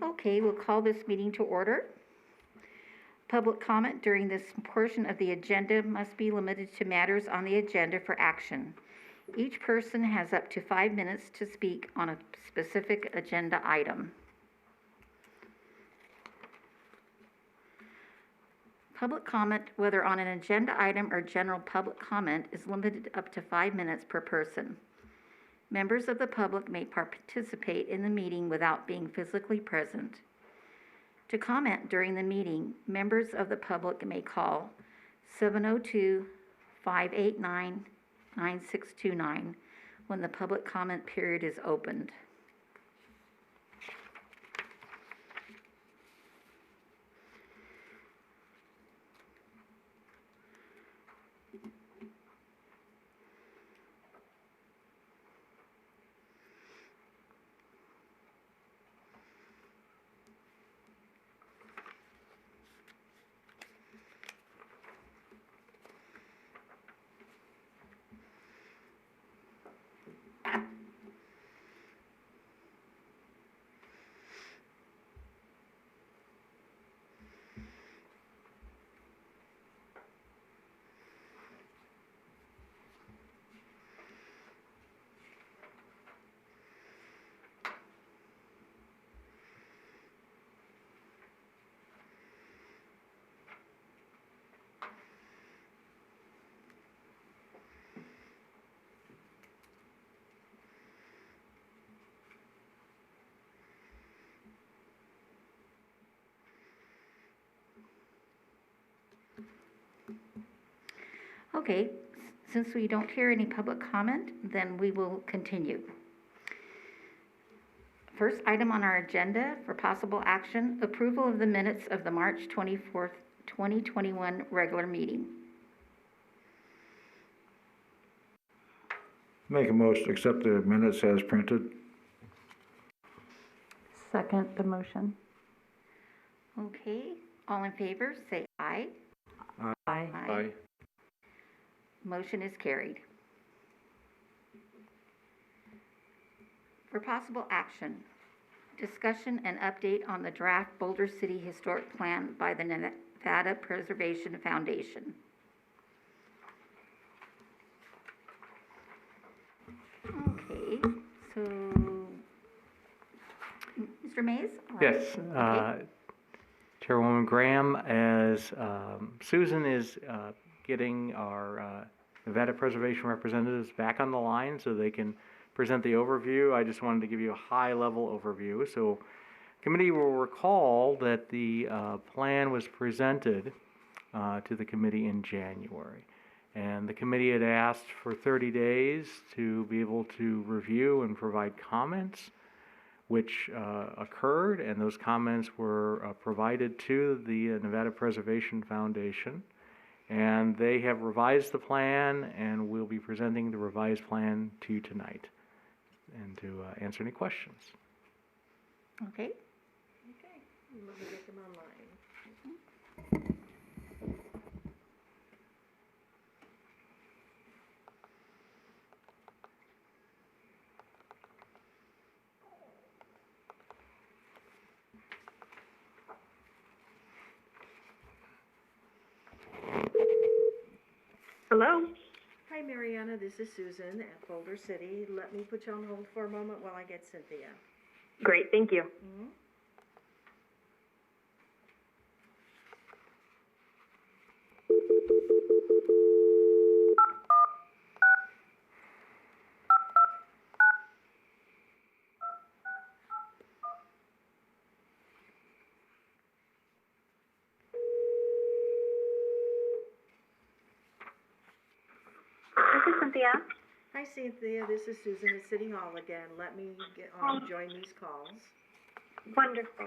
Okay, we'll call this meeting to order. Public comment during this portion of the agenda must be limited to matters on the agenda for action. Each person has up to 5 minutes to speak on a specific agenda item. Public comment, whether on an agenda item or general public comment, is limited up to 5 minutes per person. Members of the public may participate in the meeting without being physically present. To comment during the meeting, members of the public may call 702-589-9629 when the public comment period is opened. Okay, since we don't hear any public comment, then we will continue. First item on our agenda for possible action, approval of the minutes of the March 24th, 2021 regular meeting. Make a motion to accept the minutes as printed. Second the motion. Okay, all in favor, say aye. Aye. Aye. Motion is carried. For possible action, discussion and update on the draft Boulder City Historic Plan by the Nevada Preservation Foundation. Okay, so, Mr. Mays? Yes, Okay. Chairwoman Graham, as Susan is getting our Nevada Preservation representatives back on the line so they can present the overview, I just wanted to give you a high-level overview. So, committee will recall that the plan was presented to the committee in January. And the committee had asked for 30 days to be able to review and provide comments, which occurred, and those comments were provided to the Nevada Preservation Foundation. And they have revised the plan, and we'll be presenting the revised plan to you tonight and to answer any questions. Okay. Okay, let me get them online. Hello. Hi, Mariana, this is Susan at Boulder City. Let me put you on hold for a moment while I get Cynthia. Great, thank you. Mm-hmm. This is Cynthia. Hi, Cynthia, this is Susan at City Hall again. Let me join these calls. Wonderful.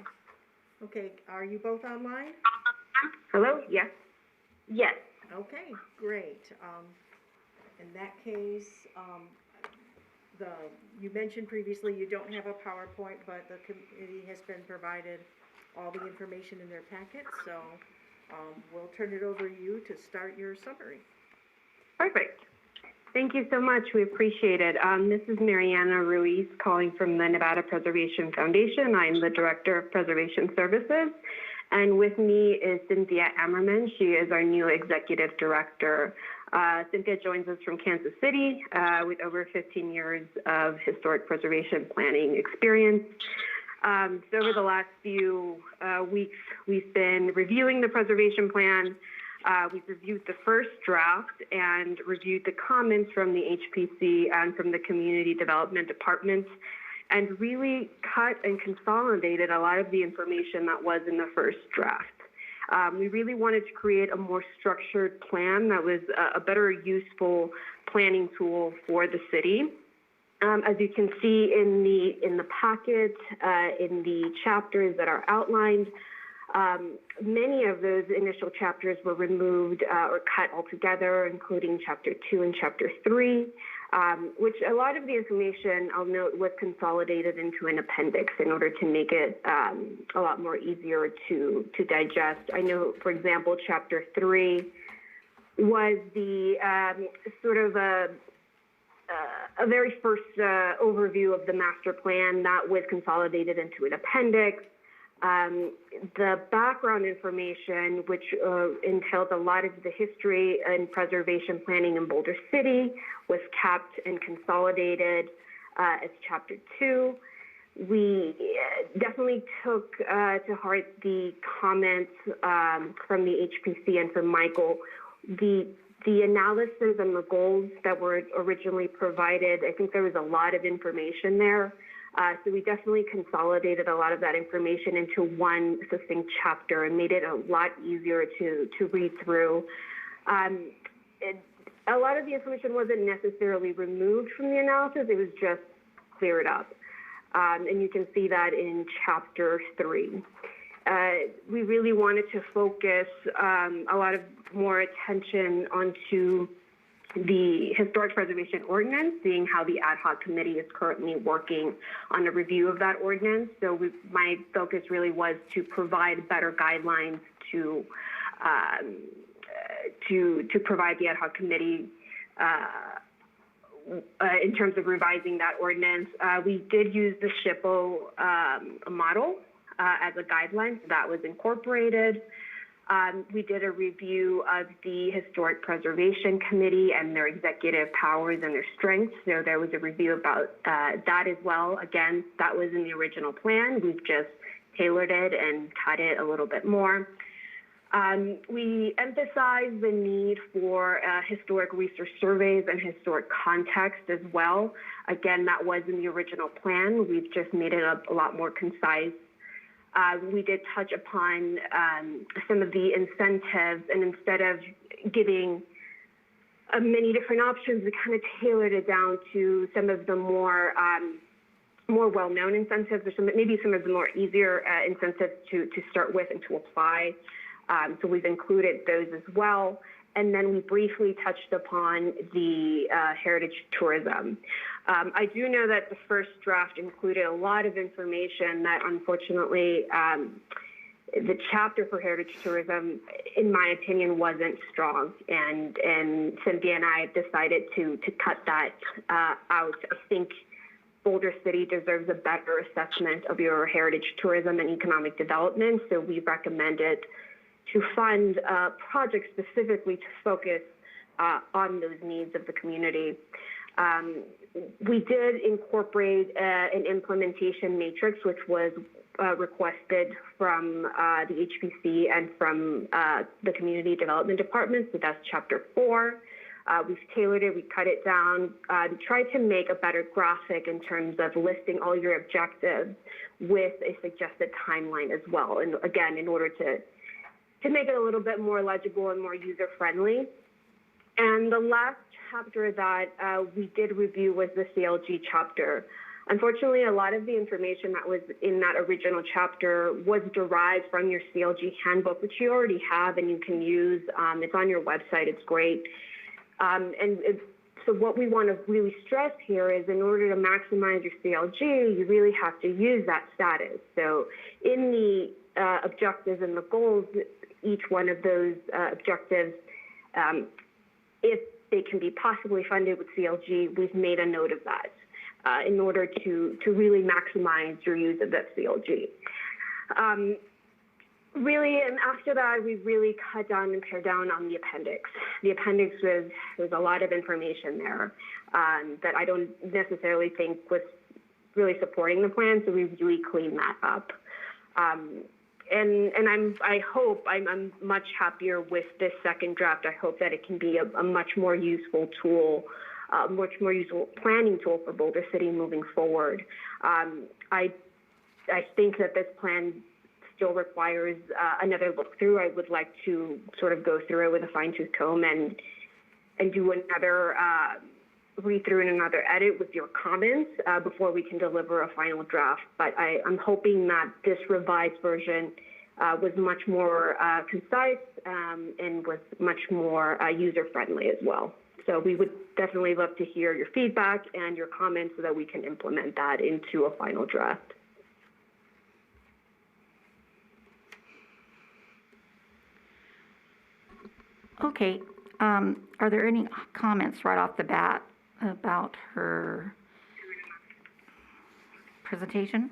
Okay, are you both online? Hello? Yes. Yes. Okay, great. In that case, you mentioned previously you don't have a PowerPoint, but the committee has been provided all the information in their packet, so we'll turn it over to you to start your summary. Perfect. Thank you so much. We appreciate it. This is Mariana Ruiz calling from the Nevada Preservation Foundation. I'm the Director of Preservation Services. And with me is Cynthia Ammerman. She is our new Executive Director. Cynthia joins us from Kansas City with over 15 years of historic preservation planning experience. So over the last few weeks, we've been reviewing the preservation plan. We've reviewed the first draft and reviewed the comments from the HPC and from the community development departments, and really cut and consolidated a lot of the information that was in the first draft. We really wanted to create a more structured plan that was a better useful planning tool for the city. As you can see in the packet, in the chapters that are outlined, many of those initial chapters were removed or cut altogether, including Chapter 2 and Chapter 3, which a lot of the information, I'll note, was consolidated into an appendix in order to make it a lot more easier to digest. I know, for example, Chapter 3 was the sort of a very first overview of the master plan that was consolidated into an appendix. The background information, which entails a lot of the history and preservation planning in Boulder City, was kept and consolidated as Chapter 2. We definitely took to heart the comments from the HPC and from Michael. The analysis and the goals that were originally provided, I think there was a lot of information there. So we definitely consolidated a lot of that information into one succinct chapter and made it a lot easier to read through. A lot of the information wasn't necessarily removed from the analysis, it was just cleared up. And you can see that in Chapter 3. We really wanted to focus a lot of more attention onto the Historic Preservation Ordinance, seeing how the ad hoc committee is currently working on a review of that ordinance. So my focus really was to provide better guidelines to provide the ad hoc committee in terms of revising that ordinance. We did use the SHPO model as a guideline, so that was incorporated. We did a review of the Historic Preservation Committee and their executive powers and their strengths. So there was a review about that as well. Again, that was in the original plan. We've just tailored it and cut it a little bit more. We emphasized the need for historic research surveys and historic context as well. Again, that was in the original plan. We've just made it a lot more concise. We did touch upon some of the incentives, and instead of giving many different options, we kind of tailored it down to some of the more well-known incentives, or maybe some of the more easier incentives to start with and to apply. So we've included those as well. And then we briefly touched upon the heritage tourism. I do know that the first draft included a lot of information that, unfortunately, the chapter for heritage tourism, in my opinion, wasn't strong. And Cynthia and I decided to cut that out. I think Boulder City deserves a better assessment of your heritage tourism and economic development. So we recommended to fund projects specifically to focus on those needs of the community. We did incorporate an implementation matrix, which was requested from the HPC and from the Community Development Department, so that's Chapter 4. We've tailored it, we cut it down, tried to make a better graphic in terms of listing all your objectives with a suggested timeline as well, and again, in order to make it a little bit more legible and more user-friendly. And the last chapter that we did review was the CLG chapter. Unfortunately, a lot of the information that was in that original chapter was derived from your CLG handbook, which you already have and you can use. It's on your website, it's great. So what we want to really stress here is, in order to maximize your CLG, you really have to use that status. So in the objectives and the goals, each one of those objectives, if they can be possibly funded with CLG, we've made a note of that in order to really maximize your use of that CLG. Really, and after that, we really cut down and pare down on the appendix. The appendix was a lot of information there that I don't necessarily think was really supporting the plan, so we really cleaned that up. And I hope I'm much happier with this second draft. I hope that it can be a much more useful tool, much more useful planning tool for Boulder City moving forward. I think that this plan still requires another look through. I would like to sort of go through it with a fine-tooth comb and do another read through and another edit with your comments before we can deliver a final draft. But I'm hoping that this revised version was much more concise and was much more user-friendly as well. So we would definitely love to hear your feedback and your comments so that we can implement that into a final draft. Okay, are there any comments right off the bat about her presentation?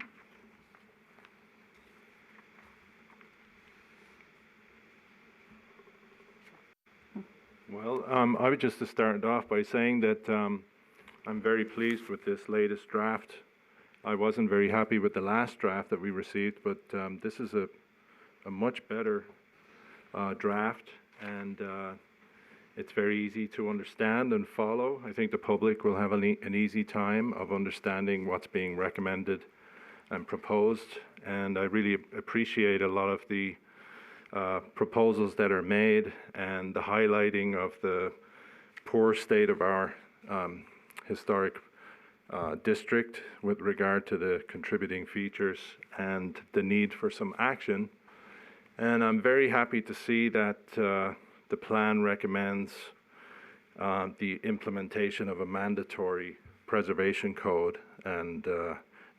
Well, I would just start off by saying that I'm very pleased with this latest draft. I wasn't very happy with the last draft that we received, but this is a much better draft, and it's very easy to understand and follow. I think the public will have an easy time of understanding what's being recommended and proposed, and I really appreciate a lot of the proposals that are made and the highlighting of the poor state of our historic district with regard to the contributing features and the need for some action. And I'm very happy to see that the plan recommends the implementation of a mandatory preservation code, and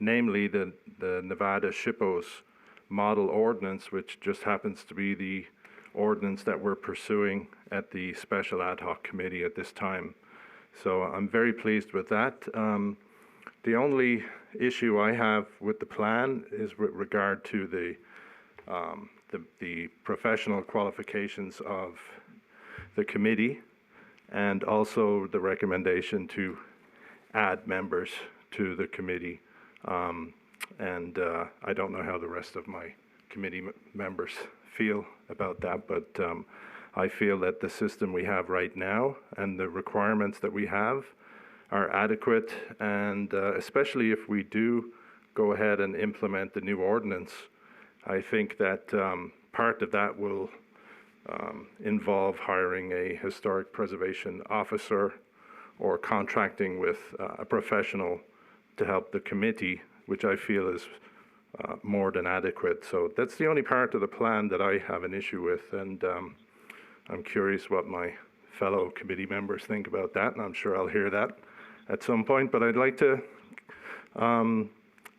namely the Nevada SHPO's model ordinance, which just happens to be the ordinance that we're pursuing at the special ad hoc committee at this time. So I'm very pleased with that. The only issue I have with the plan is with regard to the professional qualifications of the committee, and also the recommendation to add members to the committee. And I don't know how the rest of my committee members feel about that, but I feel that the system we have right now and the requirements that we have are adequate, and especially if we do go ahead and implement the new ordinance, I think that part of that will involve hiring a historic preservation officer or contracting with a professional to help the committee, which I feel is more than adequate. So that's the only part of the plan that I have an issue with, and I'm curious what my fellow committee members think about that, and I'm sure I'll hear that at some point. But I'd like to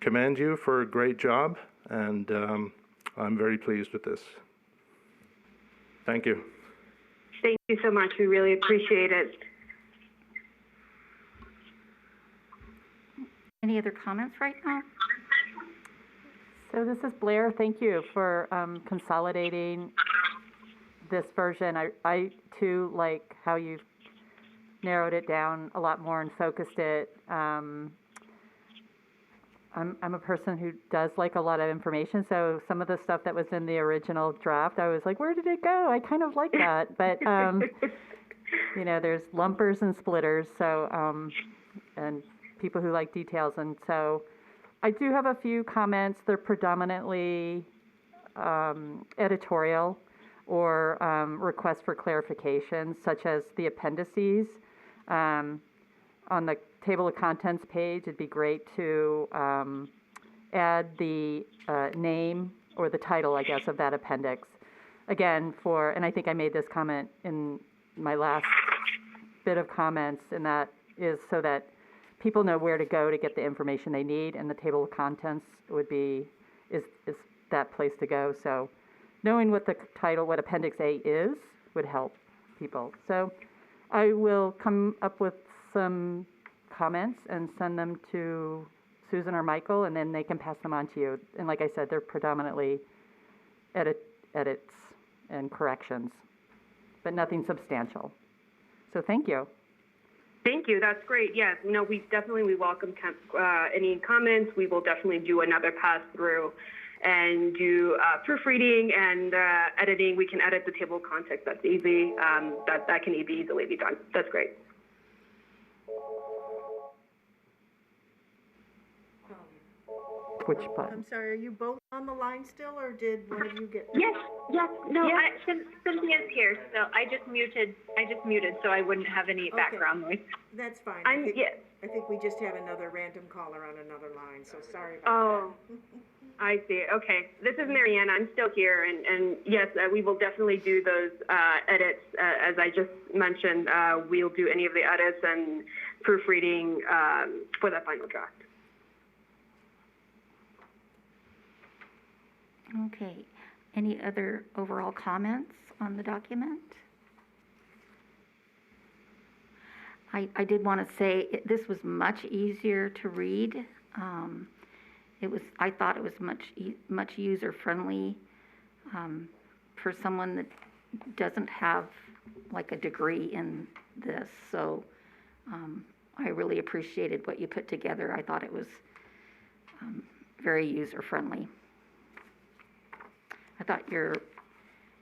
commend you for a great job, and I'm very pleased with this. Thank you. Thank you so much. We really appreciate it. Any other comments right now? So this is Blair. Thank you for consolidating this version. I too like how you've narrowed it down a lot more and focused it. I'm a person who does like a lot of information, so some of the stuff that was in the original draft, I was like, where did it go? I kind of like that, but you know, there's lumpers and splitters, so and people who like details, and so I do have a few comments. They're predominantly editorial or requests for clarification, such as the appendices. On the table of contents page, it'd be great to add the name or the title, I guess, of that appendix. Again, and I think I made this comment in my last bit of comments, and that is so that people know where to go to get the information they need, and the table of contents is that place to go. So knowing what the title, what Appendix A is, would help people. So I will come up with some comments and send them to Susan or Michael, and then they can pass them on to you. And like I said, they're predominantly edits and corrections, but nothing substantial. So thank you. Thank you. That's great. Yes, no, we welcome any comments. We will definitely do another pass through and do proofreading and editing. We can edit the table of contents. That's easy. That can easily be done. That's great. Which I'm button? sorry, are you both on the line still, or did one of you get? Yes, no, Yeah. Cynthia's here, so I just muted, so I wouldn't have any Okay. background noise. That's fine. Yeah. I think we just have another random caller on another line, so sorry Oh. about that. I see. Okay. This is Marianne. I'm still here. And yes, we will definitely do those edits. As I just mentioned, we'll do any of the edits and proofreading for that final draft. Okay. Any other overall comments on the document? I did want to say this was much easier to read. I thought it was much user friendly for someone that doesn't have like a degree in this. So I really appreciated what you put together. I thought it was very user friendly. I thought your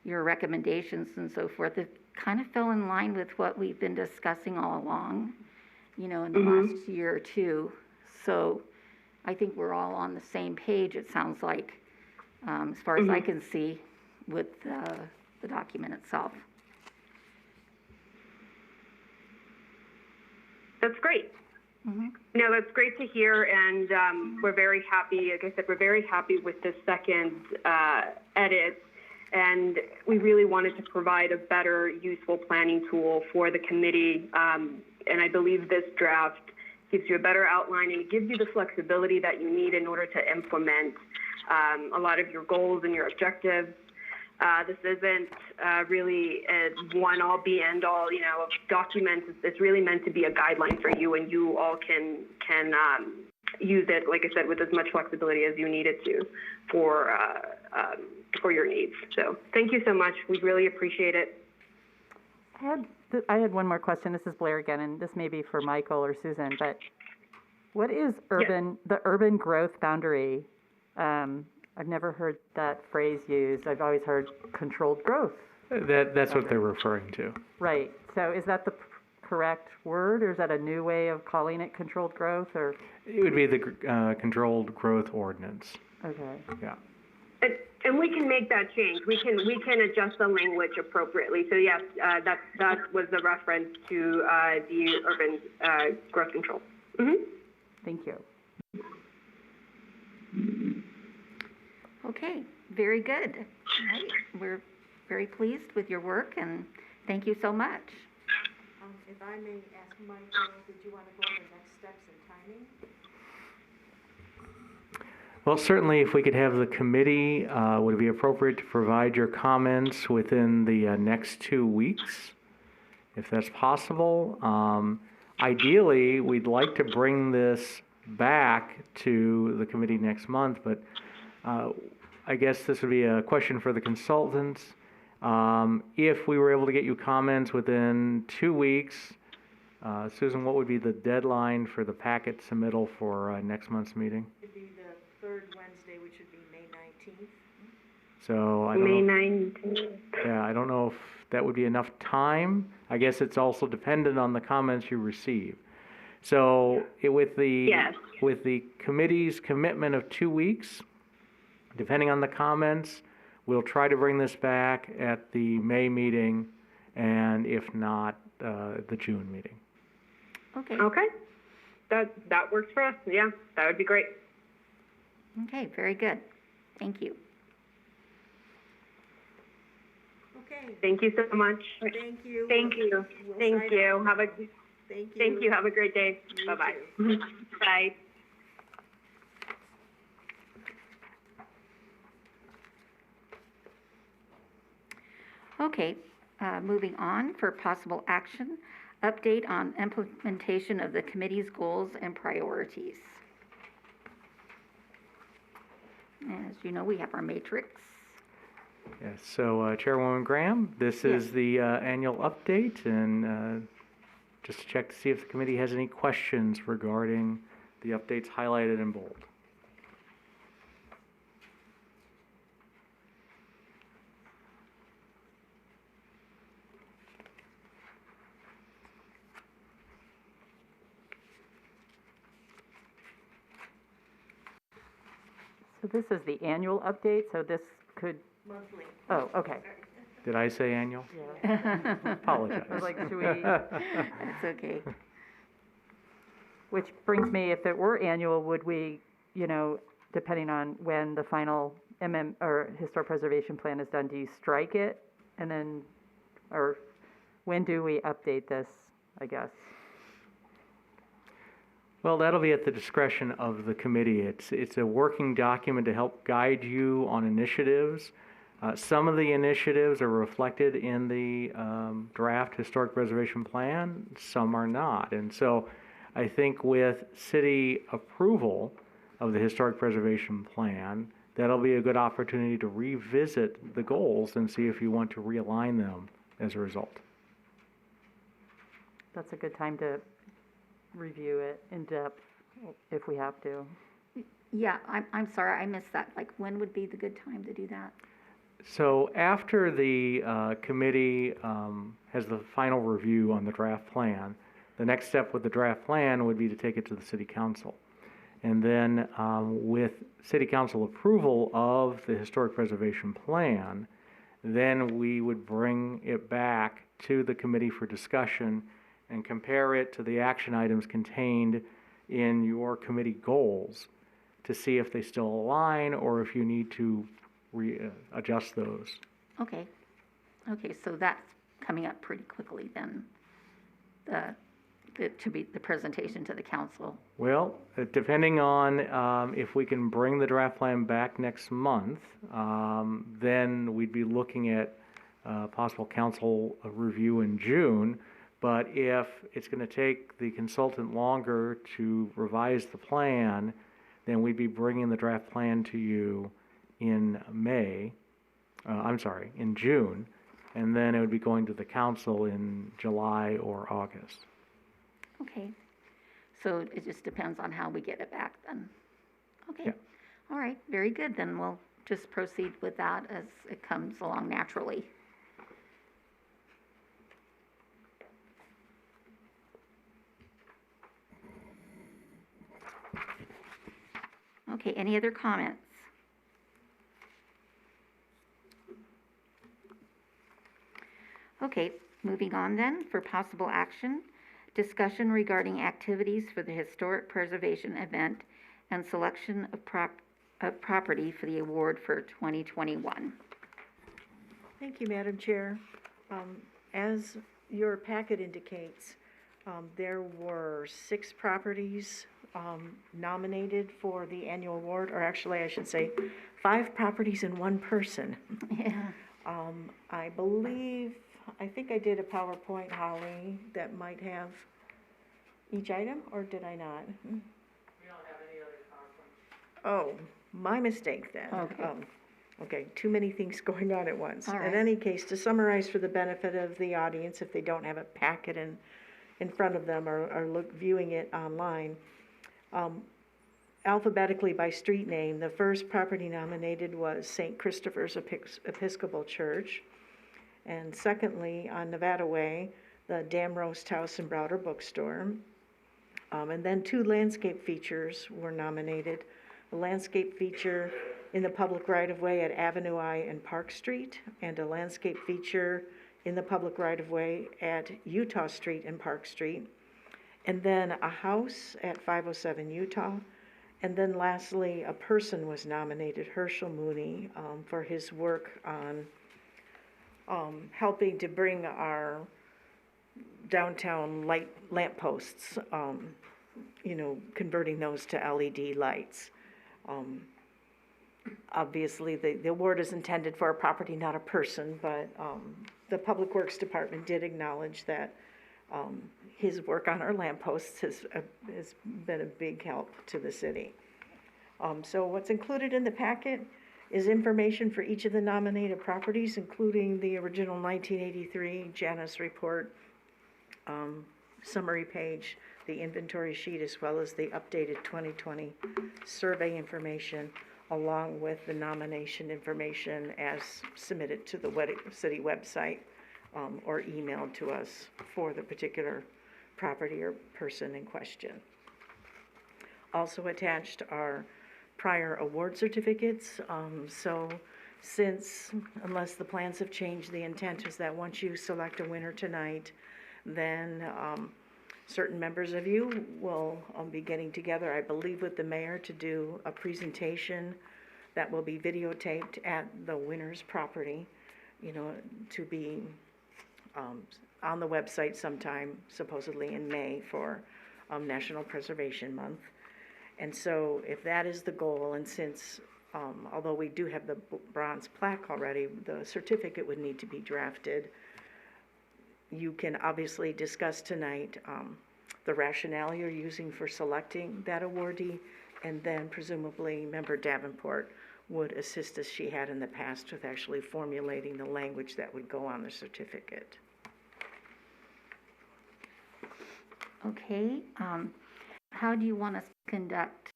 recommendations and so forth, it kind of fell in line with what we've been discussing all along, in the last year or two. So I think we're all on the same page, it sounds like, as far as I can see with the document itself. That's great. Mm-hmm. No, that's great to hear, and we're very happy. Like I said, we're very happy with the second edit, and we really wanted to provide a better, useful planning tool for the committee. And I believe this draft gives you a better outline, and it gives you the flexibility that you need in order to implement a lot of your goals and your objectives. This isn't really a one-all, be-end-all, document. It's really meant to be a guideline for you, and you all can use it, like I said, with as much flexibility as you need it to for your needs. So thank you so much. We really appreciate it. I had one more question. This is Blair again, and this may be for Michael or Susan, but what is the urban growth boundary? I've never heard that phrase used. I've always heard controlled growth. That's what they're referring to. Right. So is that the correct word, or is that a new way of calling it controlled growth, or? It would be the controlled growth ordinance. Okay. Yeah. And we can make that change. We can adjust the language appropriately. So yes, that was the reference to the urban growth control. Mm-hmm. Thank you. Okay, very good. All right. We're very pleased with your work, and thank you so much. If I may ask Michael, did you want to go over next steps and timing? Well, certainly if we could have the committee, would it be appropriate to provide your comments within the next 2 weeks, if that's possible? Ideally, we'd like to bring this back to the committee next month, but I guess this would be a question for the consultants. If we were able to get you comments within 2 weeks, Susan, what would be the deadline for the packet submittal for next month's meeting? It'd be the third Wednesday, which would be May 19th. So I don't May know. 19th. Yeah, I don't know if that would be enough time. I guess it's also dependent on the comments you receive. So with the committee's commitment of 2 weeks, depending on the comments, we'll try to bring this back at the May meeting, and if not, the June meeting. Okay. Okay. That works for us. Yeah, that would be great. Okay, very good. Thank you. Okay, Thank you so much. thank you. Thank you. We'll Thank sign you. off. Have a Thank you. Thank you. Have a great day. You Bye-bye. too. Bye. Okay, Moving on for possible action, update on implementation of the committee's goals and priorities. As you know, we have our matrix. Yes, so Chairwoman Graham, this is the annual update, and just to check to see if the committee has any questions regarding the updates highlighted in bold. So this is the annual update, so this could, Monthly. oh, okay. Did I say annual? Yeah. Apologize. I was like, should we, That's okay. which brings me, if it were annual, would we, depending on when the final or historic preservation plan is done, do you strike it? And then, or when do we update this, I guess? Well, that'll be at the discretion of the committee. It's a working document to help guide you on initiatives. Some of the initiatives are reflected in the draft historic preservation plan, some are not. And so I think with city approval of the historic preservation plan, that'll be a good opportunity to revisit the goals and see if you want to realign them as a result. That's a good time to review it in depth if we have to. Yeah, I'm sorry, I missed that. Like, when would be the good time to do that? So after the committee has the final review on the draft plan, the next step with the draft plan would be to take it to the city council. And then with city council approval of the historic preservation plan, then we would bring it back to the committee for discussion and compare it to the action items contained in your committee goals to see if they still align or if you need to adjust those. Okay. Okay, so that's coming up pretty quickly then, to be the presentation to the council. Well, depending on if we can bring the draft plan back next month, then we'd be looking at possible council review in June. But if it's going to take the consultant longer to revise the plan, then we'd be bringing the draft plan to you in in June, and then it would be going to the council in July or August. Okay. So it just depends on how we get it back then. Okay. Yeah. All right, very good. Then we'll just proceed with that as it comes along naturally. Okay, any other comments? Okay, moving on then for possible action. Discussion regarding activities for the historic preservation event and selection of property for the award for 2021. Thank you, Madam Chair. As your packet indicates, there were 6 properties nominated for the annual award, or actually I should say 5 properties and 1 person. Yeah. I think I did a PowerPoint, Holly, that might have each item, or did I not? We don't have any other PowerPoints. Oh, my mistake then. Okay. Okay, too many things going on at once. All right. In any case, to summarize for the benefit of the audience, if they don't have a packet in front of them or viewing it online, alphabetically by street name, the first property nominated was St. Christopher's Episcopal Church. And secondly, on Nevada Way, the Dam Roast House and Browder Bookstore. And then 2 landscape features were nominated. A landscape feature in the public right-of-way at Avenue I and Park Street, and a landscape feature in the public right-of-way at Utah Street and Park Street. And then a house at 507 Utah. And then lastly, a person was nominated, Herschel Mooney, for his work on helping to bring our downtown lamp posts, converting those to LED lights. Obviously, the award is intended for a property, not a person, but the Public Works Department did acknowledge that his work on our lampposts has been a big help to the city. So what's included in the packet is information for each of the nominated properties, including the original 1983 Janus report, summary page, the inventory sheet, as well as the updated 2020 survey information, along with the nomination information as submitted to the city website or emailed to us for the particular property or person in question. Also attached are prior award certificates. So since, unless the plans have changed, the intent is that once you select a winner tonight, then certain members of you will be getting together, I believe, with the mayor to do a presentation that will be videotaped at the winner's property, you know, to be on the website sometime, supposedly in May for National Preservation Month. And so if that is the goal, and since, although we do have the bronze plaque already, the certificate would need to be drafted. You can obviously discuss tonight the rationale you're using for selecting that awardee, and then presumably Member Davenport would assist, as she had in the past, with actually formulating the language that would go on the certificate. Okay, how do you want us to conduct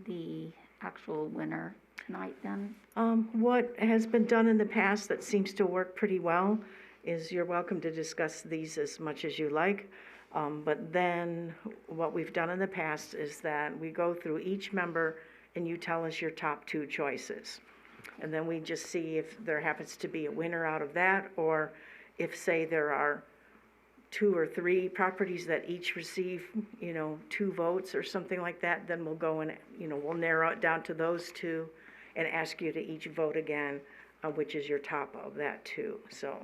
the actual winner tonight then? What has been done in the past that seems to work pretty well is you're welcome to discuss these as much as you like. But then what we've done in the past is that we go through each member and you tell us your top two choices. And then we just see if there happens to be a winner out of that, or if, say, there are 2 or 3 properties that each receive, you know, 2 votes or something like that, then we'll go and, you know, we'll narrow it down to those 2 and ask you to each vote again, which is your top of that 2. So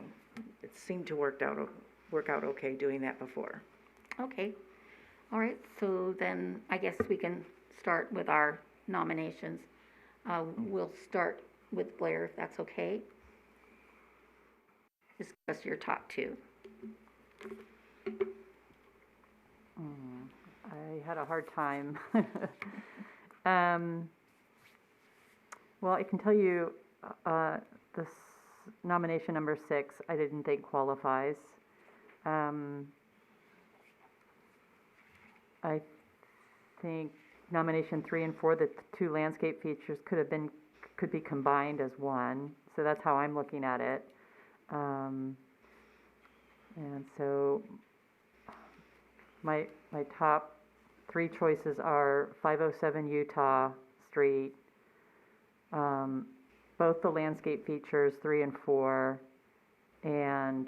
it seemed to work out okay doing that before. Okay, all right, so then I guess we can start with our nominations. We'll start with Blair, if that's okay. Discuss your top 2. I had a hard time. Well, I can tell you this nomination number 6, I didn't think qualifies. I think nomination 3 and 4, the 2 landscape features could be combined as one. So that's how I'm looking at it. And so my top 3 choices are 507 Utah Street, both the landscape features 3 and 4, and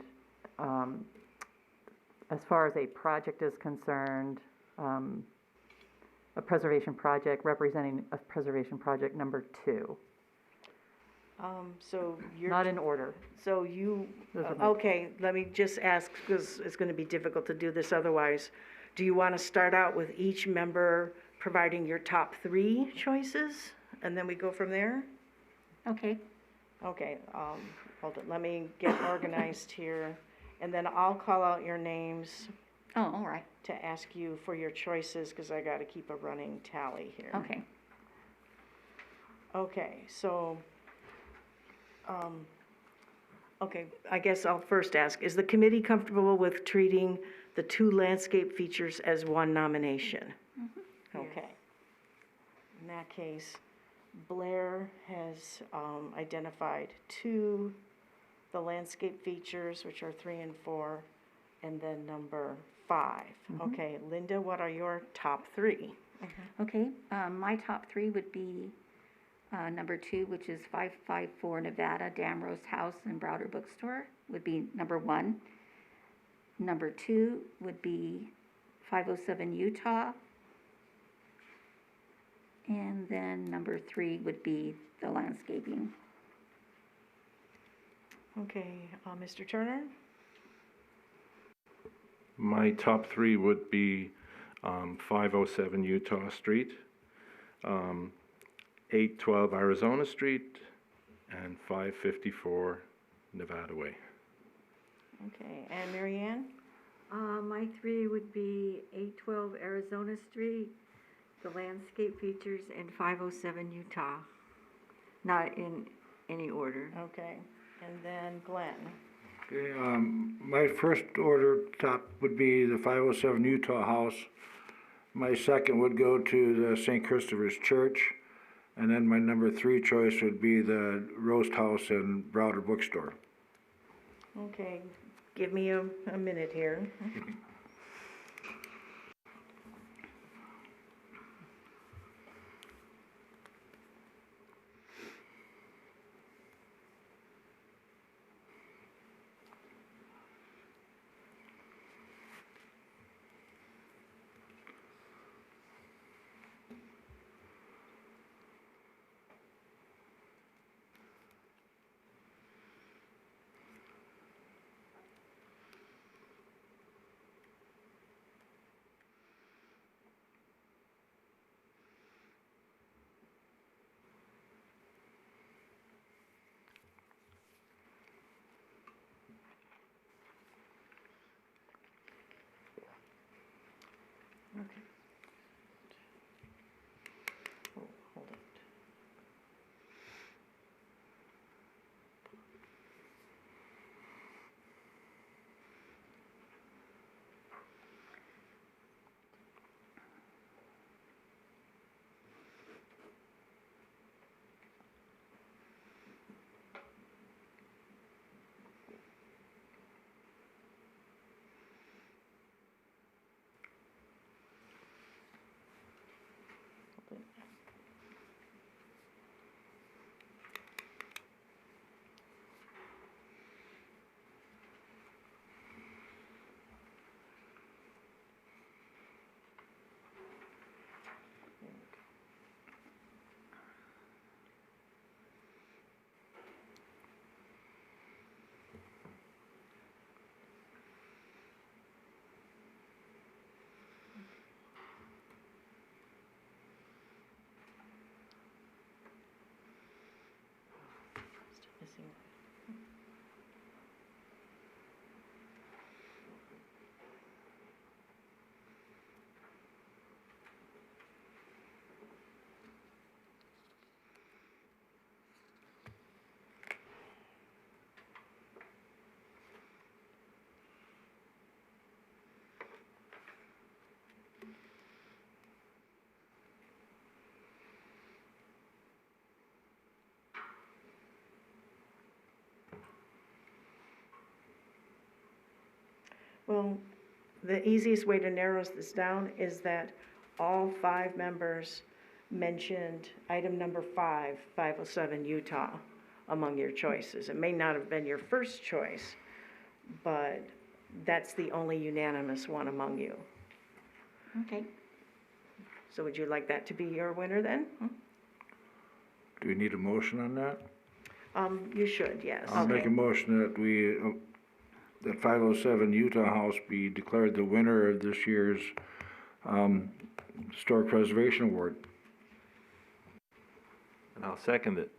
as far as a project is concerned, a preservation project representing a preservation project number 2. So you're Not in order. So you, Doesn't make- okay, let me just ask, because it's going to be difficult to do this otherwise. Do you want to start out with each member providing your top 3 choices, and then we go from there? Okay, Okay, hold it, let me get organized here, and then I'll call out your names oh, all right, to ask you for your choices, because I got to keep a running tally here. okay. Okay, so, okay, I guess I'll first ask, is the committee comfortable with treating the 2 landscape features as one nomination? Okay. In that case, Blair has identified 2, the landscape features, which are 3 and 4, and then number 5. Okay, Linda, what are your top 3? Okay, my top 3 would be number 2, which is 554 Nevada, Damrose House and Browder Bookstore, would be number 1. Number 2 would be 507 Utah. And then number 3 would be the landscaping. Okay, Mr. Turner? My top 3 would be 507 Utah Street, 812 Arizona Street, and 554 Nevada Way. Okay, and Mary Ann? My three would be 812 Arizona Street, the landscape features, and 507 Utah. Not in any order. Okay, and then Glenn? Okay, my first order top would be the 507 Utah House. My second would go to the St. Christopher's Church. And then my number 3 choice would be the Roast House and Browder Bookstore. Okay, give me a minute here. Okay. Oh, hold it. Still missing. Well, the easiest way to narrow this down is that all 5 members mentioned item number 5, 507 Utah, among your choices. It may not have been your first choice, but that's the only unanimous one among you. Okay. So would you like that to be your winner then? Do we need a motion on that? You should, yes. I'll make a motion that that 507 Utah House be declared the winner of this year's Historic Preservation Award. And I'll second it.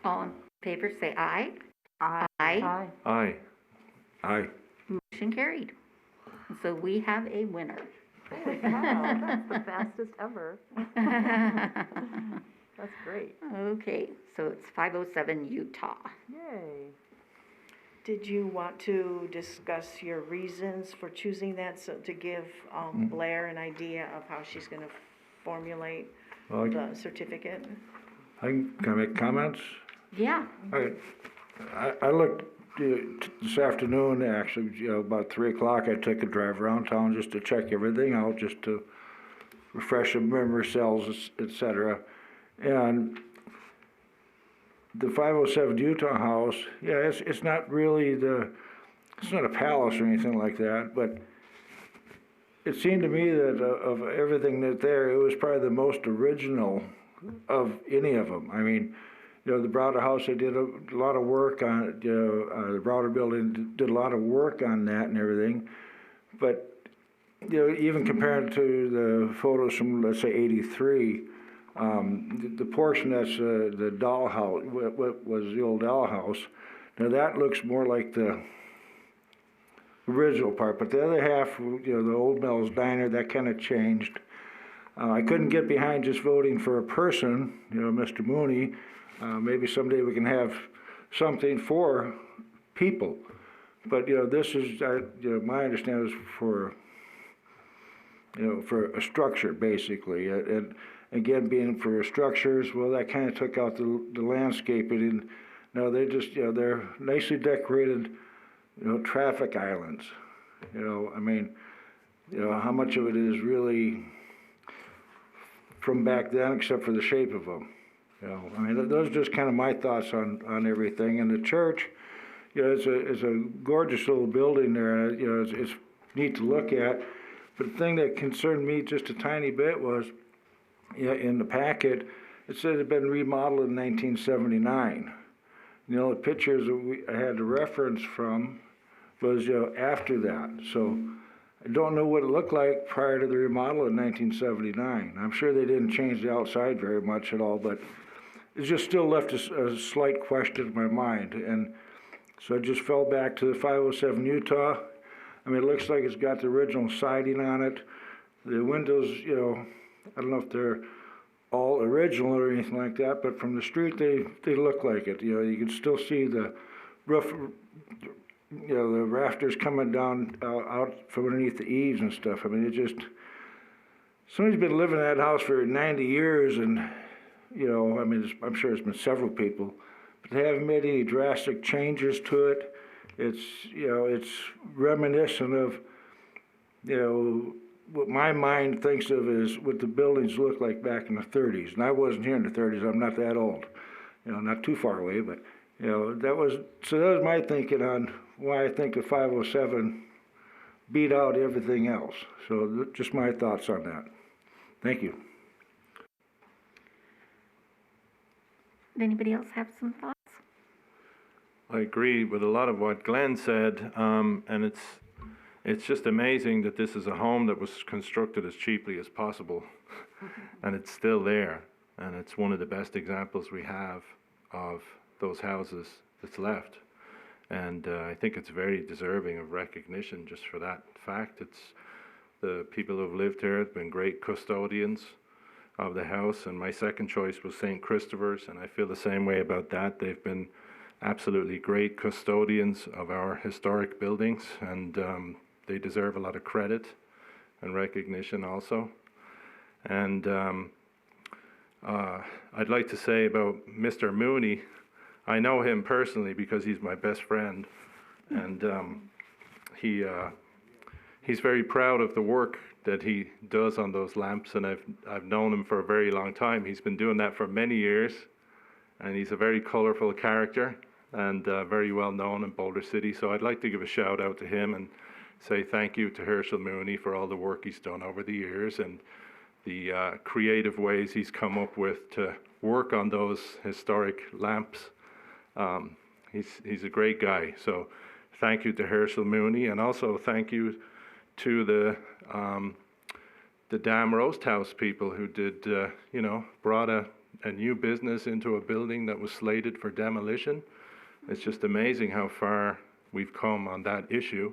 All in favor, say aye. Aye. Aye. Aye. Aye. Motion carried. And so we have a winner. Holy cow, that's the fastest ever. That's great. Okay, so it's 507 Utah. Yay. Did you want to discuss your reasons for choosing that, so to give Blair an idea of how she's going to formulate Well, the certificate? can I make comments? Yeah. I looked this afternoon, actually, about 3 o'clock, I took a drive around town just to check everything out, just to refresh the memory cells, et cetera. And the 507 Utah House, yeah, it's not really it's not a palace or anything like that, but it seemed to me that of everything that there, it was probably the most original of any of them. I mean, the Browder House, they did a lot of work on it. The Browder Building did a lot of work on that and everything. But, even compared to the photos from, let's say, 83, the portion that's the dollhouse, what was the old dollhouse, now that looks more like the original part, but the other half, the Old Mel's Diner, that kind of changed. I couldn't get behind just voting for a person, Mr. Mooney. Maybe someday we can have something for people. But, this is, my understanding is for a structure, basically. And again, being for structures, well, that kind of took out the landscaping. And now they just, they're nicely decorated, traffic islands. I mean, how much of it is really from back then, except for the shape of them. I mean, those are just kind of my thoughts on everything. And the church, it's a gorgeous little building there. And, it's neat to look at. But the thing that concerned me just a tiny bit was, in the packet, it said it had been remodeled in 1979. The pictures that I had to reference from was, after that. So I don't know what it looked like prior to the remodel in 1979. I'm sure they didn't change the outside very much at all, but it just still left a slight question in my mind. And so I just fell back to the 507 Utah. I mean, it looks like it's got the original siding on it. The windows, I don't know if they're all original or anything like that, but from the street they look like it. You can still see the roof, the rafters coming down out from underneath the eaves and stuff. I mean, somebody's been living in that house for 90 years, and I mean, I'm sure it's been several people, but they haven't made any drastic changes to it. It's reminiscent of, what my mind thinks of is what the buildings looked like back in the 30s. And I wasn't here in the 30s. I'm not that old, not too far away, but that was my thinking on why I think the 507 beat out everything else. So just my thoughts on that. Thank you. Did anybody else have some thoughts? I agree with a lot of what Glenn said, and it's just amazing that this is a home that was constructed as cheaply as possible, and it's still there, and it's one of the best examples we have of those houses that's left, and I think it's very deserving of recognition just for that fact. It's the people who've lived here have been great custodians of the house, and my second choice was St. Christopher's, and I feel the same way about that. They've been absolutely great custodians of our historic buildings, and they deserve a lot of credit and recognition also. And I'd like to say about Mr. Mooney, I know him personally because he's my best friend, and he's very proud of the work that he does on those lamps, and I've known him for a very long time. He's been doing that for many years, and he's a very colorful character and very well known in Boulder City. So I'd like to give a shout out to him and say thank you to Herschel Mooney for all the work he's done over the years and the creative ways he's come up with to work on those historic lamps. He's a great guy. So thank you to Herschel Mooney, and also thank you to the Dam Roast House people who did, brought a new business into a building that was slated for demolition. It's just amazing how far we've come on that issue,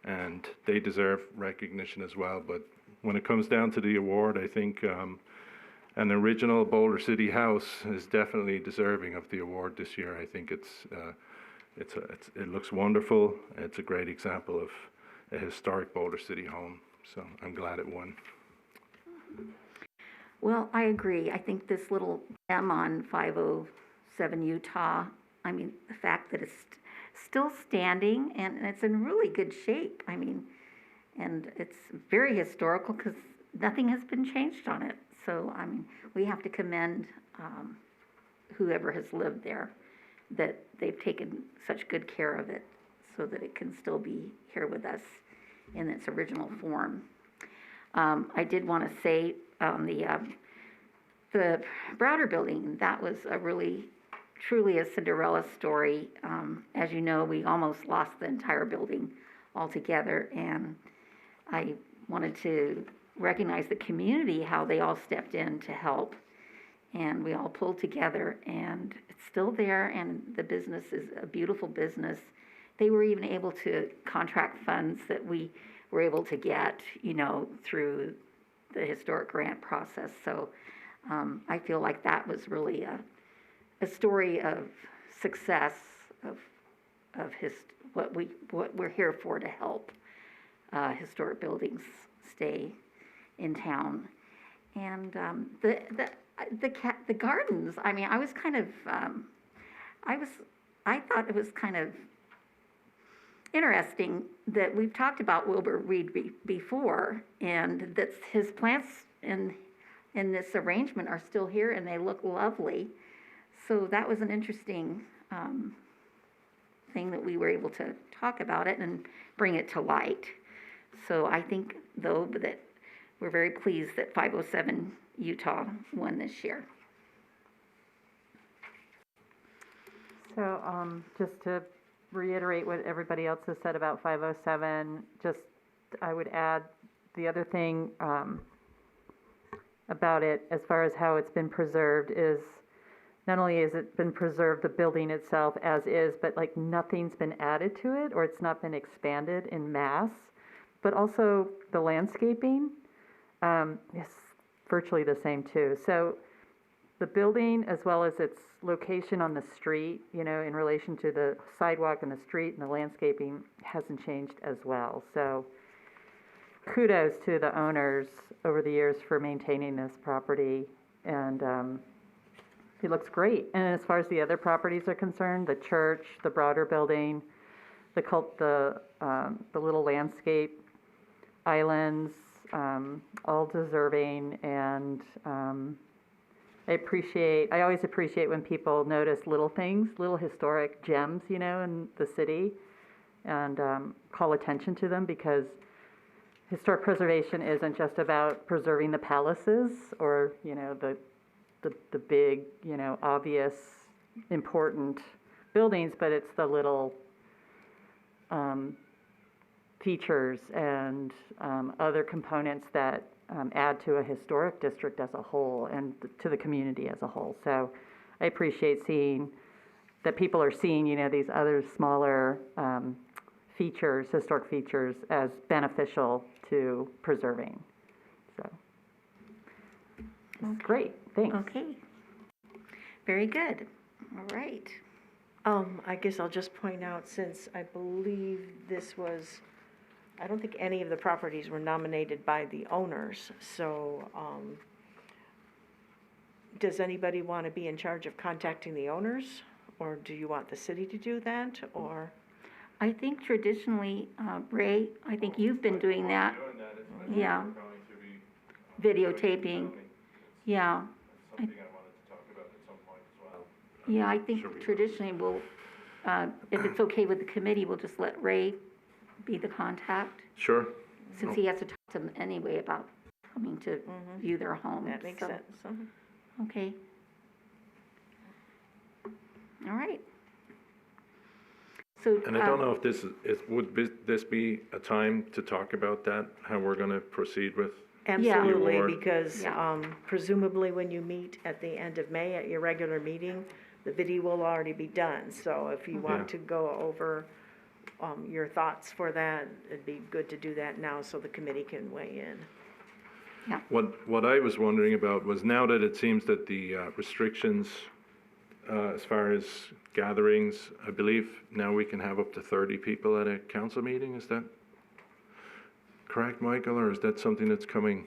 and they deserve recognition as well. But when it comes down to the award, I think an original Boulder City house is definitely deserving of the award this year. I think it looks wonderful. It's a great example of a historic Boulder City home. So I'm glad it won. Well, I agree. I think this little gem on 507 Utah, I mean, the fact that it's still standing and it's in really good shape. I mean, and it's very historical because nothing has been changed on it. So, I mean, we have to commend whoever has lived there, that they've taken such good care of it so that it can still be here with us in its original form. I did want to say the Browder building, that was a really, truly a Cinderella story. As you know, we almost lost the entire building altogether, and I wanted to recognize the community, how they all stepped in to help, and we all pulled together, and it's still there, and the business is a beautiful business, they were even able to contract funds that we were able to get, through the historic grant process. So I feel like that was really a story of success of what we're here for, to help historic buildings stay in town. And the gardens, I mean, I was kind of I thought it was kind of interesting that we've talked about Wilbur Reed before, and that his plants in this arrangement are still here and they look lovely. So that was an interesting thing that we were able to talk about it and bring it to light. So I think, though, that we're very pleased that 507 Utah won this year. So just to reiterate what everybody else has said about 507, I would add the other thing about it, as far as how it's been preserved, is not only has it been preserved, the building itself as is, but like nothing's been added to it, or it's not been expanded in mass, but also the landscaping is virtually the same too. So the building, as well as its location on the street, in relation to the sidewalk and the street and the landscaping, hasn't changed as well. So kudos to the owners over the years for maintaining this property, and it looks great. And as far as the other properties are concerned, the church, the broader building, the little landscape islands, all deserving. And I always appreciate when people notice little things, little historic gems, in the city, and call attention to them, because historic preservation isn't just about preserving the palaces or, the big, obvious, important buildings, but it's the little features and other components that add to a historic district as a whole and to the community as a whole. So I appreciate seeing that people are seeing, these other smaller historic features, as beneficial to preserving. So great, thanks. Okay. Very good. All right. I guess I'll just point out, since I believe I don't think any of the properties were nominated by the owners, so does anybody want to be in charge of contacting the owners, or do you want the city to do that, or? I think traditionally, Ray, I think you've been doing that. Yeah. Videotaping. Yeah. Something I wanted to talk about at some point as well. Yeah, I think traditionally we'll, if it's okay with the committee, we'll just let Ray be the contact, Sure. since he has to talk to them anyway about coming to view their home. That makes sense. Okay. All right. So. And I don't know if would this be a time to talk about that, how we're going to proceed with? Absolutely, Award. because presumably when you meet at the end of May at your regular meeting, the video will already be done. So if you want to go over your thoughts for that, it'd be good to do that now so the committee can weigh in. Yeah. What I was wondering about was, now that it seems that the restrictions as far as gatherings, I believe now we can have up to 30 people at a council meeting, is that correct, Michael, or is that something that's coming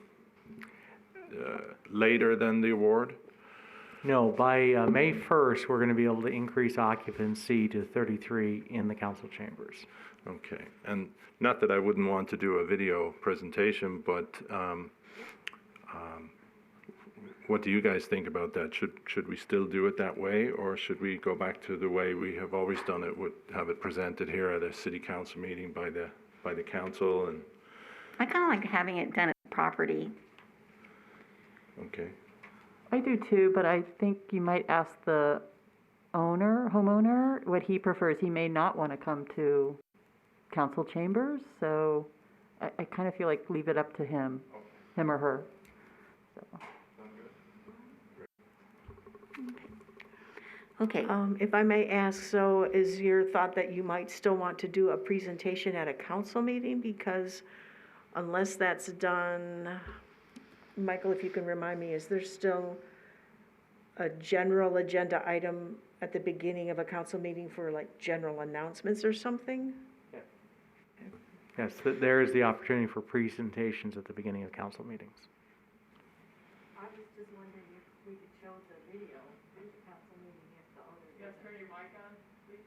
later than the award? No, by May 1st, we're going to be able to increase occupancy to 33 in the council chambers. Okay, and not that I wouldn't want to do a video presentation, but what do you guys think about that? Should we still do it that way, or should we go back to the way we have always done it, have it presented here at a city council meeting by the council? And I kind of like having it done at the property. okay. I do too, but I think you might ask the homeowner, what he prefers. He may not want to come to council chambers, so I kind of feel like leave it up to him or her. So. Okay, If I may ask, so is your thought that you might still want to do a presentation at a council meeting? Because unless that's done, Michael, if you can remind me, is there still a general agenda item at the beginning of a council meeting for like general announcements or something? Yes, there is the opportunity for presentations at the beginning of council meetings. I was just wondering if we could show the video at the council meeting if the owner. Yes, turn your mic on, please.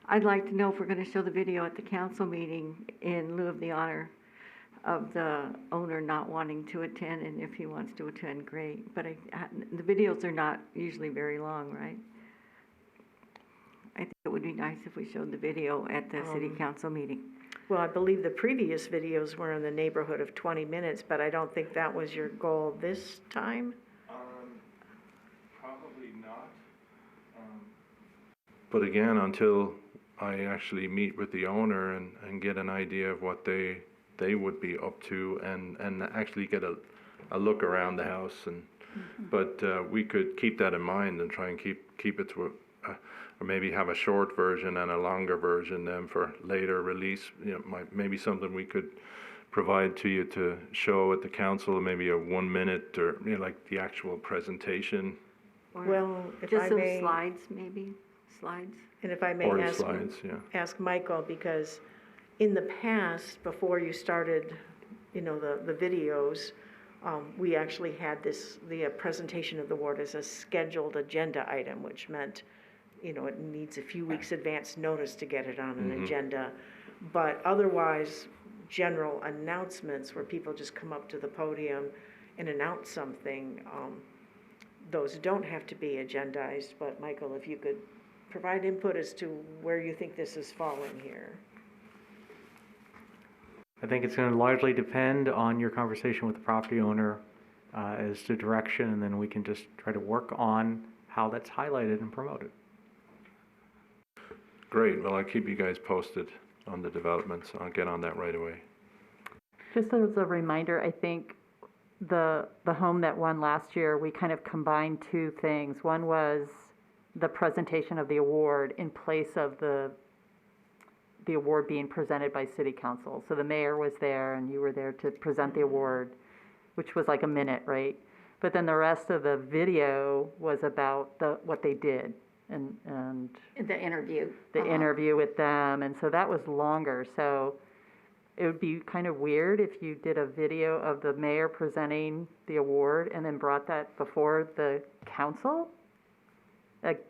I'd like to know if we're gonna show the video at the council meeting in lieu of the honor of the owner not wanting to attend, and if he wants to attend, great. But the videos are not usually very long, right? I think it would be nice if we showed the video at the city council meeting. Well, I believe the previous videos were in the neighborhood of 20 minutes, but I don't think that was your goal this time. Probably not. But again, until I actually meet with the owner and get an idea of what they would be up to and actually get a look around the house and, but we could keep that in mind and try and keep it to or maybe have a short version and a longer version then for later release. You know, maybe something we could provide to you to show at the council, maybe a 1 minute or, you know, like the actual presentation. Or Well, if just I some may, slides, maybe, slides. and if I may Or the ask, slides, yeah. ask Michael, because in the past, before you started, you know, the videos, we actually had the presentation of the ward as a scheduled agenda item, which meant, you know, it needs a few weeks advance notice to get it on an agenda. But otherwise, general announcements where people just come up to the podium and announce something, those don't have to be agendized. But Michael, if you could provide input as to where you think this is falling here. I think it's going to largely depend on your conversation with the property owner as to direction, and then we can just try to work on how that's highlighted and promoted. Great, well, I'll keep you guys posted on the developments. I'll get on that right away. Just as a reminder, I think the home that won last year, we kind of combined two things. One was the presentation of the award in place of the award being presented by city council. So the mayor was there and you were there to present the award, which was like a minute, right? But then the rest of the video was about what they did and the interview. the interview with them. And so that was longer. So it would be kind of weird if you did a video of the mayor presenting the award and then brought that before the council. Like,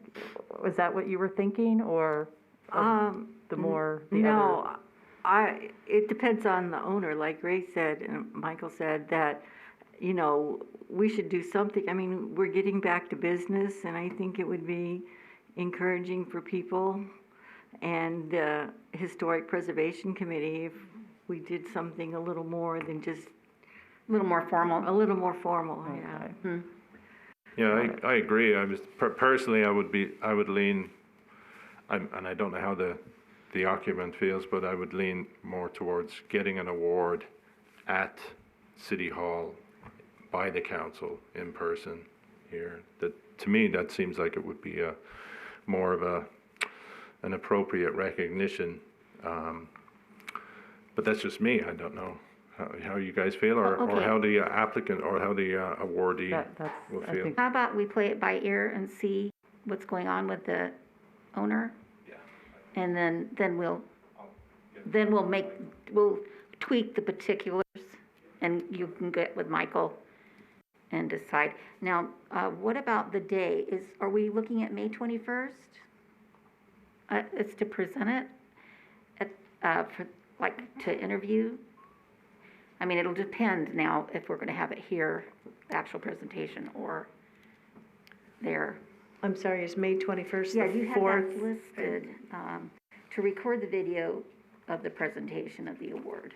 was that what you were thinking, or the more the No, other? it depends on the owner, like Ray said, and Michael said, that, you know, we should do something. I mean, we're getting back to business, and I think it would be encouraging for people and the Historic Preservation Committee if we did something a little more than just. A little more formal. A little more formal, yeah. Okay. Yeah, I agree. I was personally, I would lean, and I don't know how the occupant feels, but I would lean more towards getting an award at City Hall by the council in person here. That, to me, that seems like it would be more of an appropriate recognition. But that's just me. I don't know how you guys feel, or Okay. how the applicant or how the awardee That's, will I feel. think, How about we play it by ear and see what's going on with the owner? Yeah. And then we'll tweak the particulars, and you can get with Michael and decide. Now, what about the day? Are we looking at May 21st? It's to present it to interview? I mean, it'll depend now if we're gonna have it here, the actual presentation, or there. I'm sorry, is May 21st Yeah, the you have 4th? that listed, to record the video of the presentation of the award.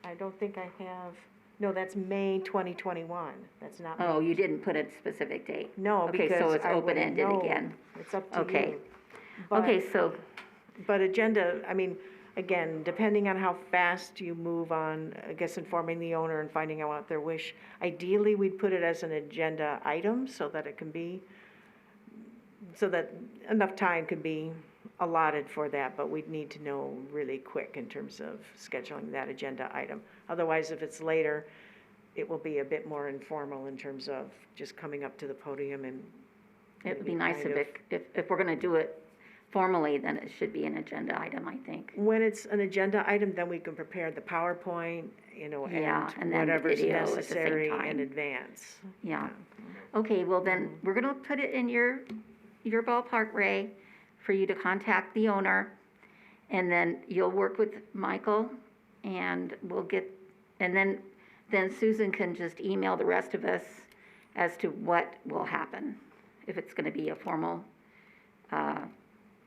I don't think I have, no, that's May 2021. That's not. Oh, May. you didn't put a specific date? No, Okay, so because it's I wouldn't open-ended know. again. It's up to Okay. you. But- Okay, so, But agenda, I mean, again, depending on how fast you move on, I guess informing the owner and finding out what their wish. Ideally, we'd put it as an agenda item so that it can be, so that enough time could be allotted for that, but we'd need to know really quick in terms of scheduling that agenda item. Otherwise, if it's later, it will be a bit more informal in terms of just coming up to the podium and. It would be maybe nice kind if we're gonna do it formally, then it should be an agenda item, I think. When it's an agenda item, then we can prepare the PowerPoint, Yeah, and and then the whatever's video at the same necessary in time. advance. Yeah. Okay, well then, we're gonna put it in your ballpark, Ray, for you to contact the owner. And then you'll work with Michael and then Susan can just email the rest of us as to what will happen. If it's gonna be a formal,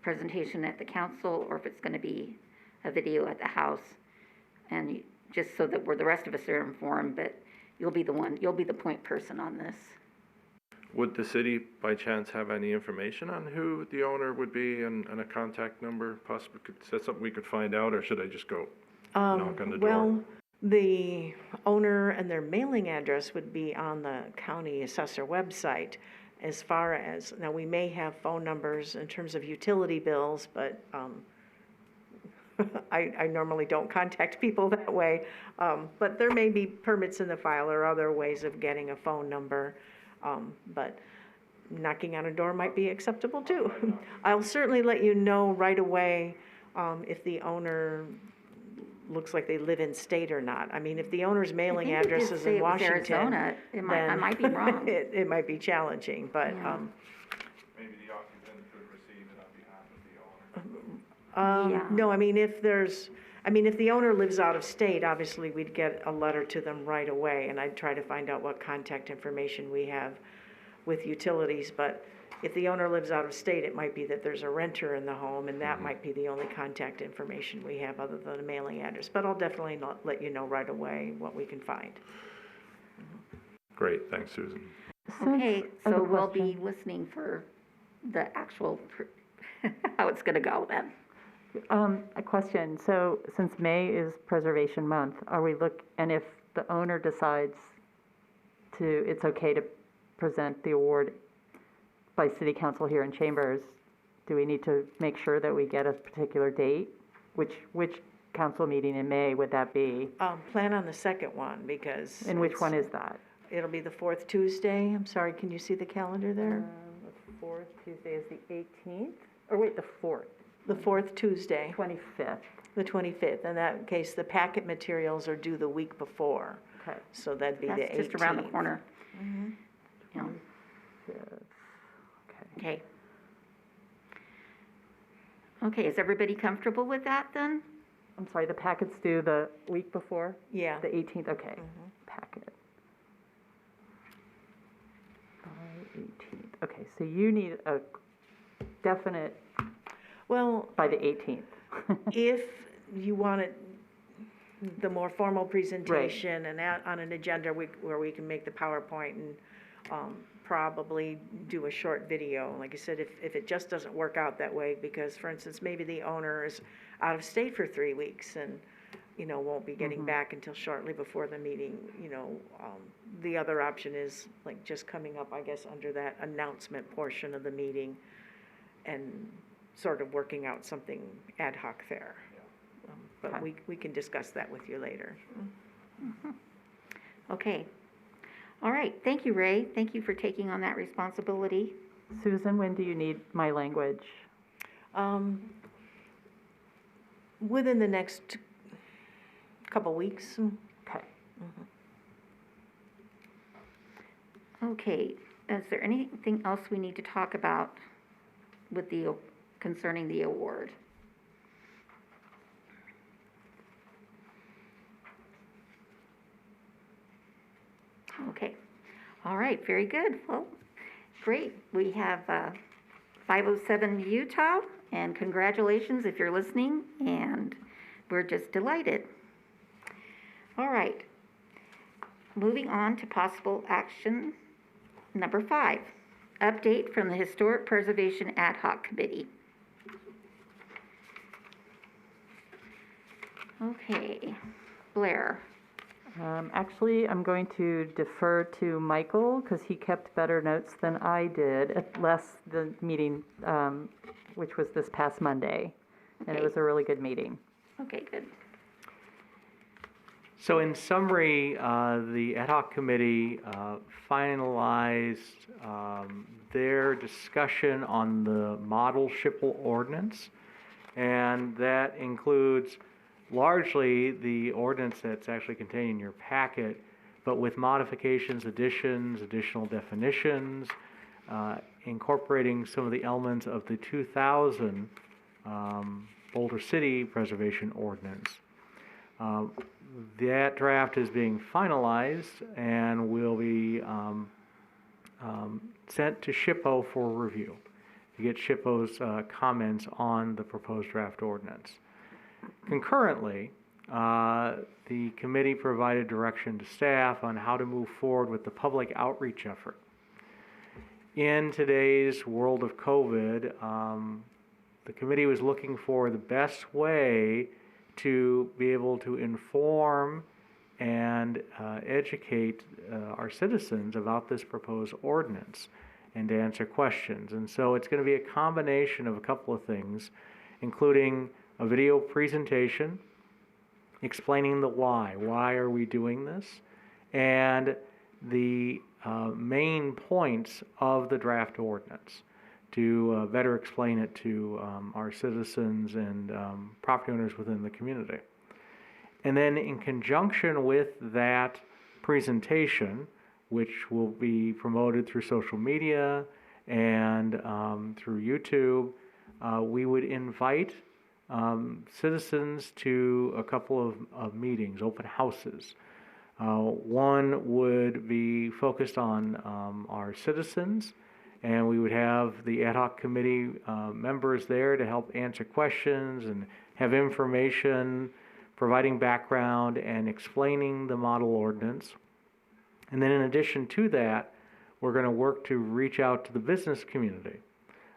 presentation at the council, or if it's gonna be a video at the house. And just so that the rest of us are informed, but you'll be the point person on this. Would the city by chance have any information on who the owner would be and a contact number possibly? Is that something we could find out, or should I just go knock on the door? Well, the owner and their mailing address would be on the county assessor website. As far as, now we may have phone numbers in terms of utility bills, but I normally don't contact people that way. But there may be permits in the file or other ways of getting a phone number. But knocking on a door might be acceptable too. I'll certainly let you know right away if the owner looks like they live in state or not. I mean, if the owner's mailing address is in Washington, Arizona. I might be wrong. it might be challenging, but, Yeah. Maybe the occupant could receive it on behalf of the owner. Yeah. no, I mean, if the owner lives out of state, obviously we'd get a letter to them right away, and I'd try to find out what contact information we have with utilities, but if the owner lives out of state, it might be that there's a renter in the home, and that might be the only contact information we have other than a mailing address. But I'll definitely let you know right away what we can find. Great, thanks, Susan. Okay, I have so a we'll be question. listening for the actual, how it's gonna go then. A question, so since May is Preservation Month, and if the owner decides it's okay to present the award by city council here in Chambers, do we need to make sure that we get a particular date? Which council meeting in May would that be? Plan on the second one, because. And which one is that? It'll be the fourth Tuesday. I'm sorry, can you see the calendar there? The fourth Tuesday is the 18th, or wait, the fourth, The fourth Tuesday, 25th. the 25th. In that case, the packet materials are due the week before, Okay. so that'd be the 18th. That's just around the corner. Yeah, Okay. okay. Okay, is everybody comfortable with that then? I'm sorry, the packet's due the week before? Yeah. The 18th, okay. Packet. By 18th. Okay, so you need a definite Well, by the 18th. if you want it, the more formal presentation and that on an agenda where we can make the PowerPoint and probably do a short video. Like I said, if it just doesn't work out that way, because for instance, maybe the owner is out of state for 3 weeks and, won't be getting back until shortly before the meeting, the other option is like just coming up, I guess, under that announcement portion of the meeting and sort of working out something ad hoc there. But Okay. we can discuss that with you later. Okay. All right, thank you, Ray. Thank you for taking on that responsibility. Susan, when do you need my language? Within the next couple weeks. Okay. Okay, is there anything else we need to talk about concerning the award? Okay, all right, very good. Well, great. We have 507 Utah, and congratulations if you're listening, and we're just delighted. All right, moving on to possible action number 5, update from the Historic Preservation Ad Hoc Committee. Okay, Blair. Actually, I'm going to defer to Michael because he kept better notes than I did at the meeting, which was this past Monday. And it was a really good meeting. Okay, good. So in summary, the ad hoc committee finalized their discussion on the model SHPL ordinance, and that includes largely the ordinance that's actually contained in your packet, but with modifications, additions, additional definitions, incorporating some of the elements of the 2000 Boulder City Preservation Ordinance. That draft is being finalized and will be sent to SHPO for review to get SHPO's comments on the proposed draft ordinance. Concurrently, the committee provided direction to staff on how to move forward with the public outreach effort. In today's world of COVID, the committee was looking for the best way to be able to inform and educate our citizens about this proposed ordinance and to answer questions. And so it's going to be a combination of a couple of things, including a video presentation explaining the why. Why are we doing this? And the main points of the draft ordinance to better explain it to our citizens and property owners within the community. And then in conjunction with that presentation, which will be promoted through social media and through YouTube, we would invite citizens to a couple of meetings, open houses. One would be focused on our citizens, and we would have the ad hoc committee members there to help answer questions and have information, providing background and explaining the model ordinance. And then in addition to that, we're going to work to reach out to the business community,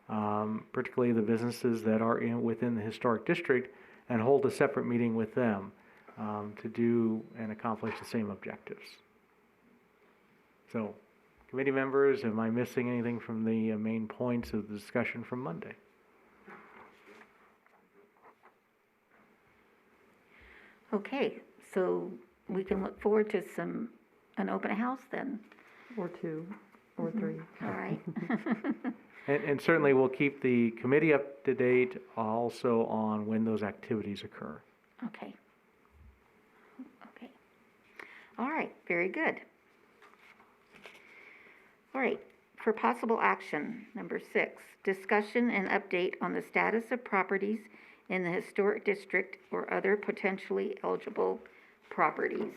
particularly the businesses that are within the historic district, and hold a separate meeting with them to do and accomplish the same objectives. So, committee members, am I missing anything from the main points of the discussion from Monday? Okay, so we can look forward to an open house then. Or 2 or 3. All right. And certainly we'll keep the committee up to date also on when those activities occur. Okay. Okay. All right, very good. All right, for possible action, number 6, discussion and update on the status of properties in the historic district or other potentially eligible properties.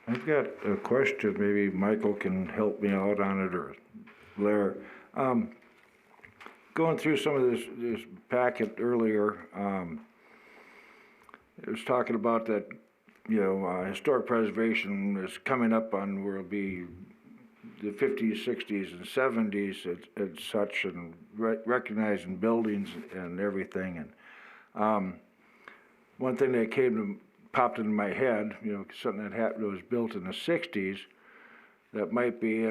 I've got a question, maybe Michael can help me out on it, or Blair. Going through some of this packet earlier, it was talking about that, historic preservation is coming up on where it'll be the 50s, 60s, and 70s and such, and recognizing buildings and everything. And one thing that popped into my head, something that was built in the 60s that might be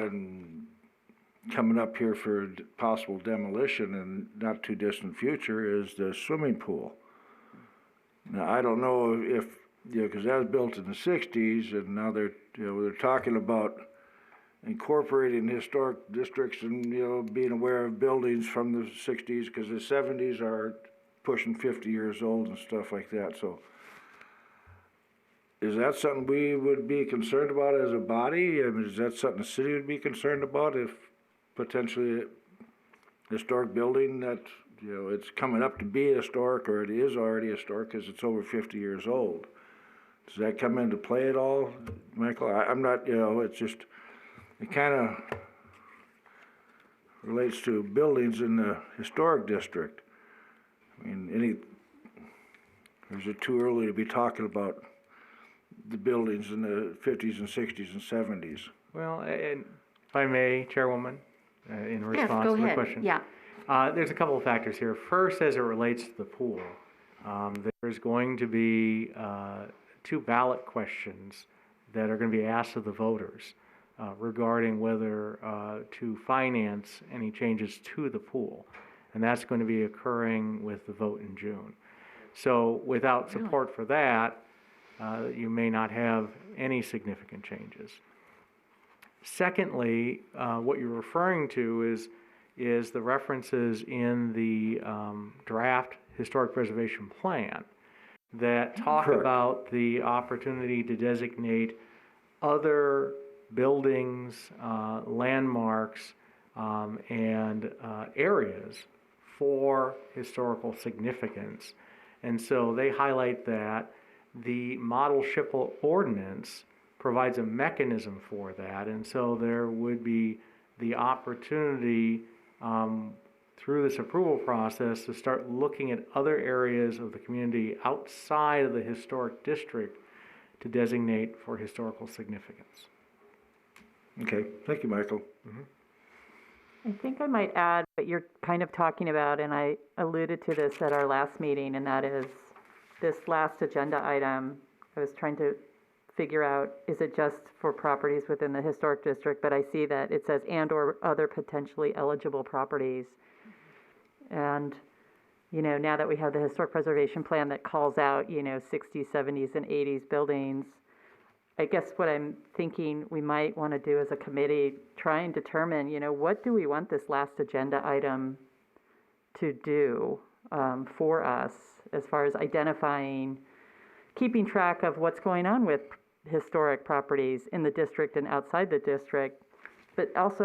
coming up here for possible demolition in not too distant future is the swimming pool. Now, I don't know if, because that was built in the 60s, and now they're talking about incorporating historic districts and, being aware of buildings from the 60s, because the 70s are pushing 50 years old and stuff like that. So is that something we would be concerned about as a body? I mean, is that something the city would be concerned about if potentially a historic building that, it's coming up to be historic, or it is already historic because it's over 50 years old? Does that come into play at all, Michael? I'm not, it's just, it kind of relates to buildings in the historic district. I mean, or is it too early to be talking about the buildings in the 50s and 60s and 70s? Well, and If I may, Chairwoman, in Yes, response go to the ahead. question. Yeah. There's a couple of factors here. First, as it relates to the pool, there's going to be 2 ballot questions that are going to be asked of the voters regarding whether to finance any changes to the pool. And that's going to be occurring with the vote in June. So without support for that, you may not have any significant changes. Secondly, what you're referring to is the references in the draft historic preservation plan that talk Correct. about the opportunity to designate other buildings, landmarks, and areas for historical significance. And so they highlight that the model SHPO ordinance provides a mechanism for that, and so there would be the opportunity through this approval process to start looking at other areas of the community outside of the historic district to designate for historical significance. Okay, thank you, Michael. I think I might add what you're kind of talking about, and I alluded to this at our last meeting, and that is this last agenda item. I was trying to figure out, is it just for properties within the historic district? But I see that it says and or other potentially eligible properties. And, now that we have the historic preservation plan that calls out, 60s, 70s, and 80s buildings, I guess what I'm thinking we might want to do as a committee, try and determine, what do we want this last agenda item to do for us as far as identifying, keeping track of what's going on with historic properties in the district and outside the district, but also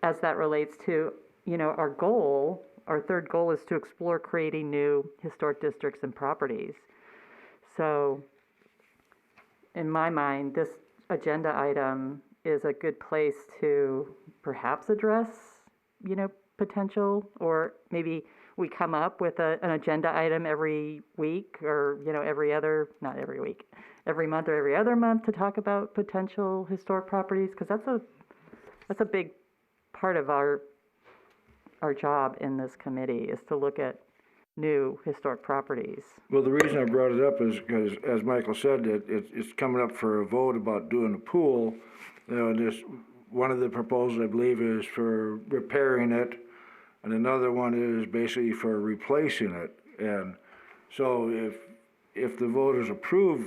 as that relates to, our goal, our third goal is to explore creating new historic districts and properties. So in my mind, this agenda item is a good place to perhaps address, potential, or maybe we come up with an agenda item every week or, not every week, every month or every other month to talk about potential historic properties, because that's a big part of our job in this committee is to look at new historic properties. Well, the reason I brought it up is because, as Michael said, that it's coming up for a vote about doing a pool. One of the proposals, I believe, is for repairing it, and another one is basically for replacing it. And so if the voters approve,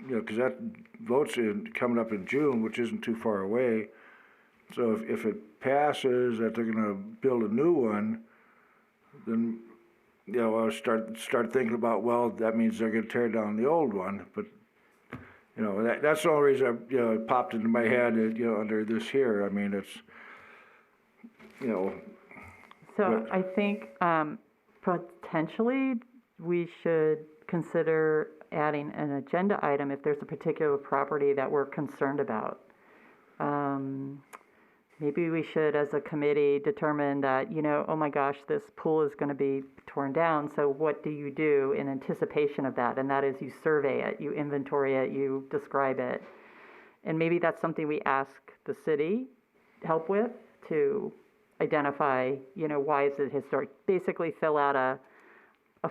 because that vote's coming up in June, which isn't too far away. So if it passes that they're going to build a new one, then I'll start thinking about, well, that means they're going to tear down the old one. But that's the only reason it popped into my head. Under this here, I mean, it's So I think potentially we should consider adding an agenda item if there's a particular property that we're concerned about. Maybe we should, as a committee, determine that, oh my gosh, this pool is going to be torn down, so what do you do in anticipation of that? And that is you survey it, you inventory it, you describe it. And maybe that's something we ask the city help with to identify, why is it historic? Basically fill out a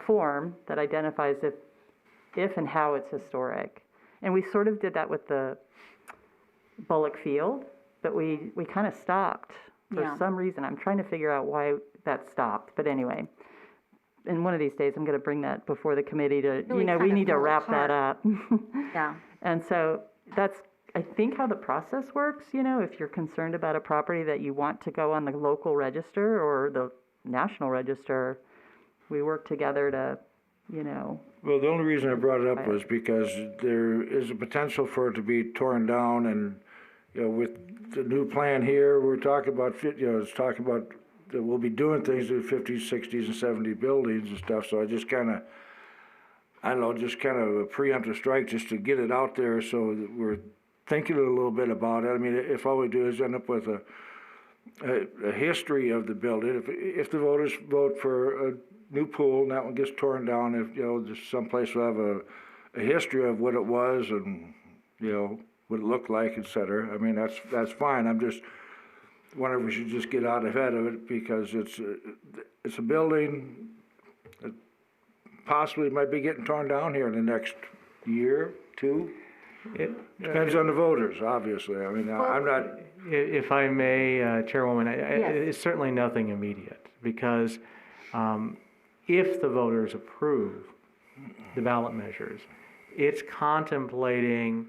form that identifies if and how it's historic. And we sort of did that with the Bullock Field, but we kind of stopped for some reason. I'm trying to figure out why that stopped. But anyway, and one of these days I'm going to bring that before the committee to, Really we need to fall wrap that up. Yeah. And so that's, I think, how the process works. If you're concerned about a property that you want to go on the local register or the national register, we work together to, Well, the only reason I brought it up was because there is a potential for it to be torn down, and with the new plan here, we're talking about it's talking about that we'll be doing things in 50s, 60s, and 70 buildings and stuff. So I just kind of, I don't know, just kind of a preemptive strike just to get it out there so that we're thinking a little bit about it. I mean, if all we do is end up with a history of the building, if the voters vote for a new pool and that one gets torn down, if there's someplace will have a history of what it was, and what it looked like, et cetera. I mean, that's fine. I'm just wondering if we should just get out ahead of it because it's a building that possibly might be getting torn down here in the next year, two. It, Depends on the voters, obviously. I mean, I'm not, If I may, Chairwoman, Yes. it's certainly nothing immediate, because if the voters approve the ballot measures, it's contemplating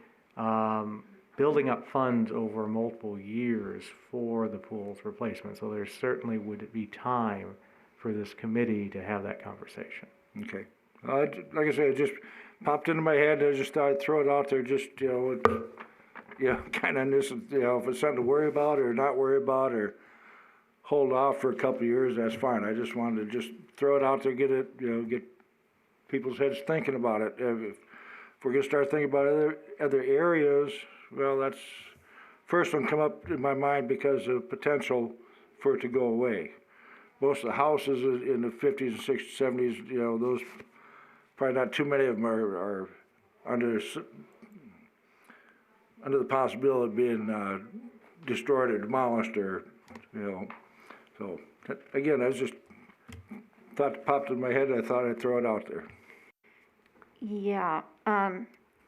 building up funds over multiple years for the pool's replacement. So there certainly would be time for this committee to have that conversation. okay. Like I said, it just popped into my head. I just thought I'd throw it out there, just, kind of this, if it's something to worry about or not worry about or hold off for a couple of years, that's fine. I just wanted to just throw it out there, get it, get people's heads thinking about it. If we're gonna start thinking about other areas, well, that's first one come up in my mind because of potential for it to go away. Most of the houses in the 50s and 60s, 70s, those, probably not too many of them are under the possibility of being destroyed or demolished or, So, again, I was just, thought it popped in my head, I thought I'd throw it out there. Yeah,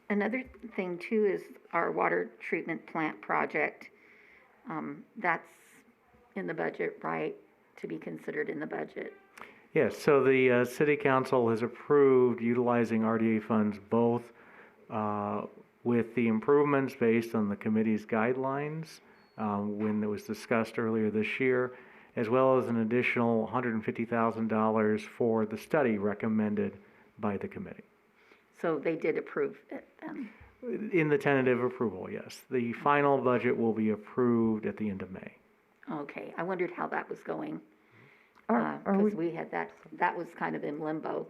another thing too is our water treatment plant project. That's in the budget, right? To be considered in the budget. Yes, so the City Council has approved utilizing RDA funds both with the improvements based on the committee's guidelines when it was discussed earlier this year, as well as an additional $150,000 for the study recommended by the committee. So they did approve it then? In the tentative approval, yes. The final budget will be approved at the end of May. Okay, I wondered how that was going. Are Because we had that was kind of in limbo.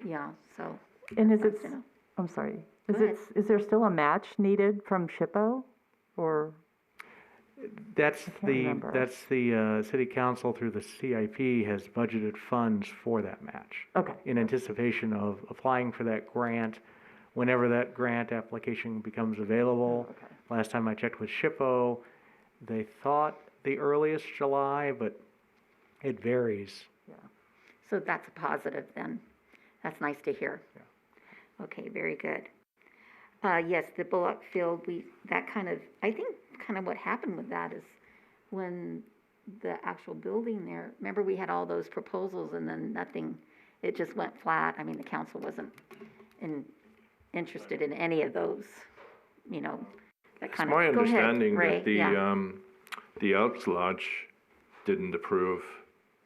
Yeah, so. And is that's it, nice to know. I'm sorry, Go ahead. is there still a match needed from SHPO? Or, That's remember. the City Council through the CIP has budgeted funds for that match. okay, In anticipation of applying for that grant, whenever that grant application becomes available. okay. Last time I checked with SHPO, they thought the earliest July, but it varies. So that's a positive then. That's nice to hear. Okay, very good. Yes, the Bullock Field, I think kind of what happened with that is when the actual building there, remember we had all those proposals and then nothing, it just went flat. I mean, the council wasn't interested in any of those, that It's kind of. my Go ahead, understanding Ray. that Yeah. the Elks Lodge didn't approve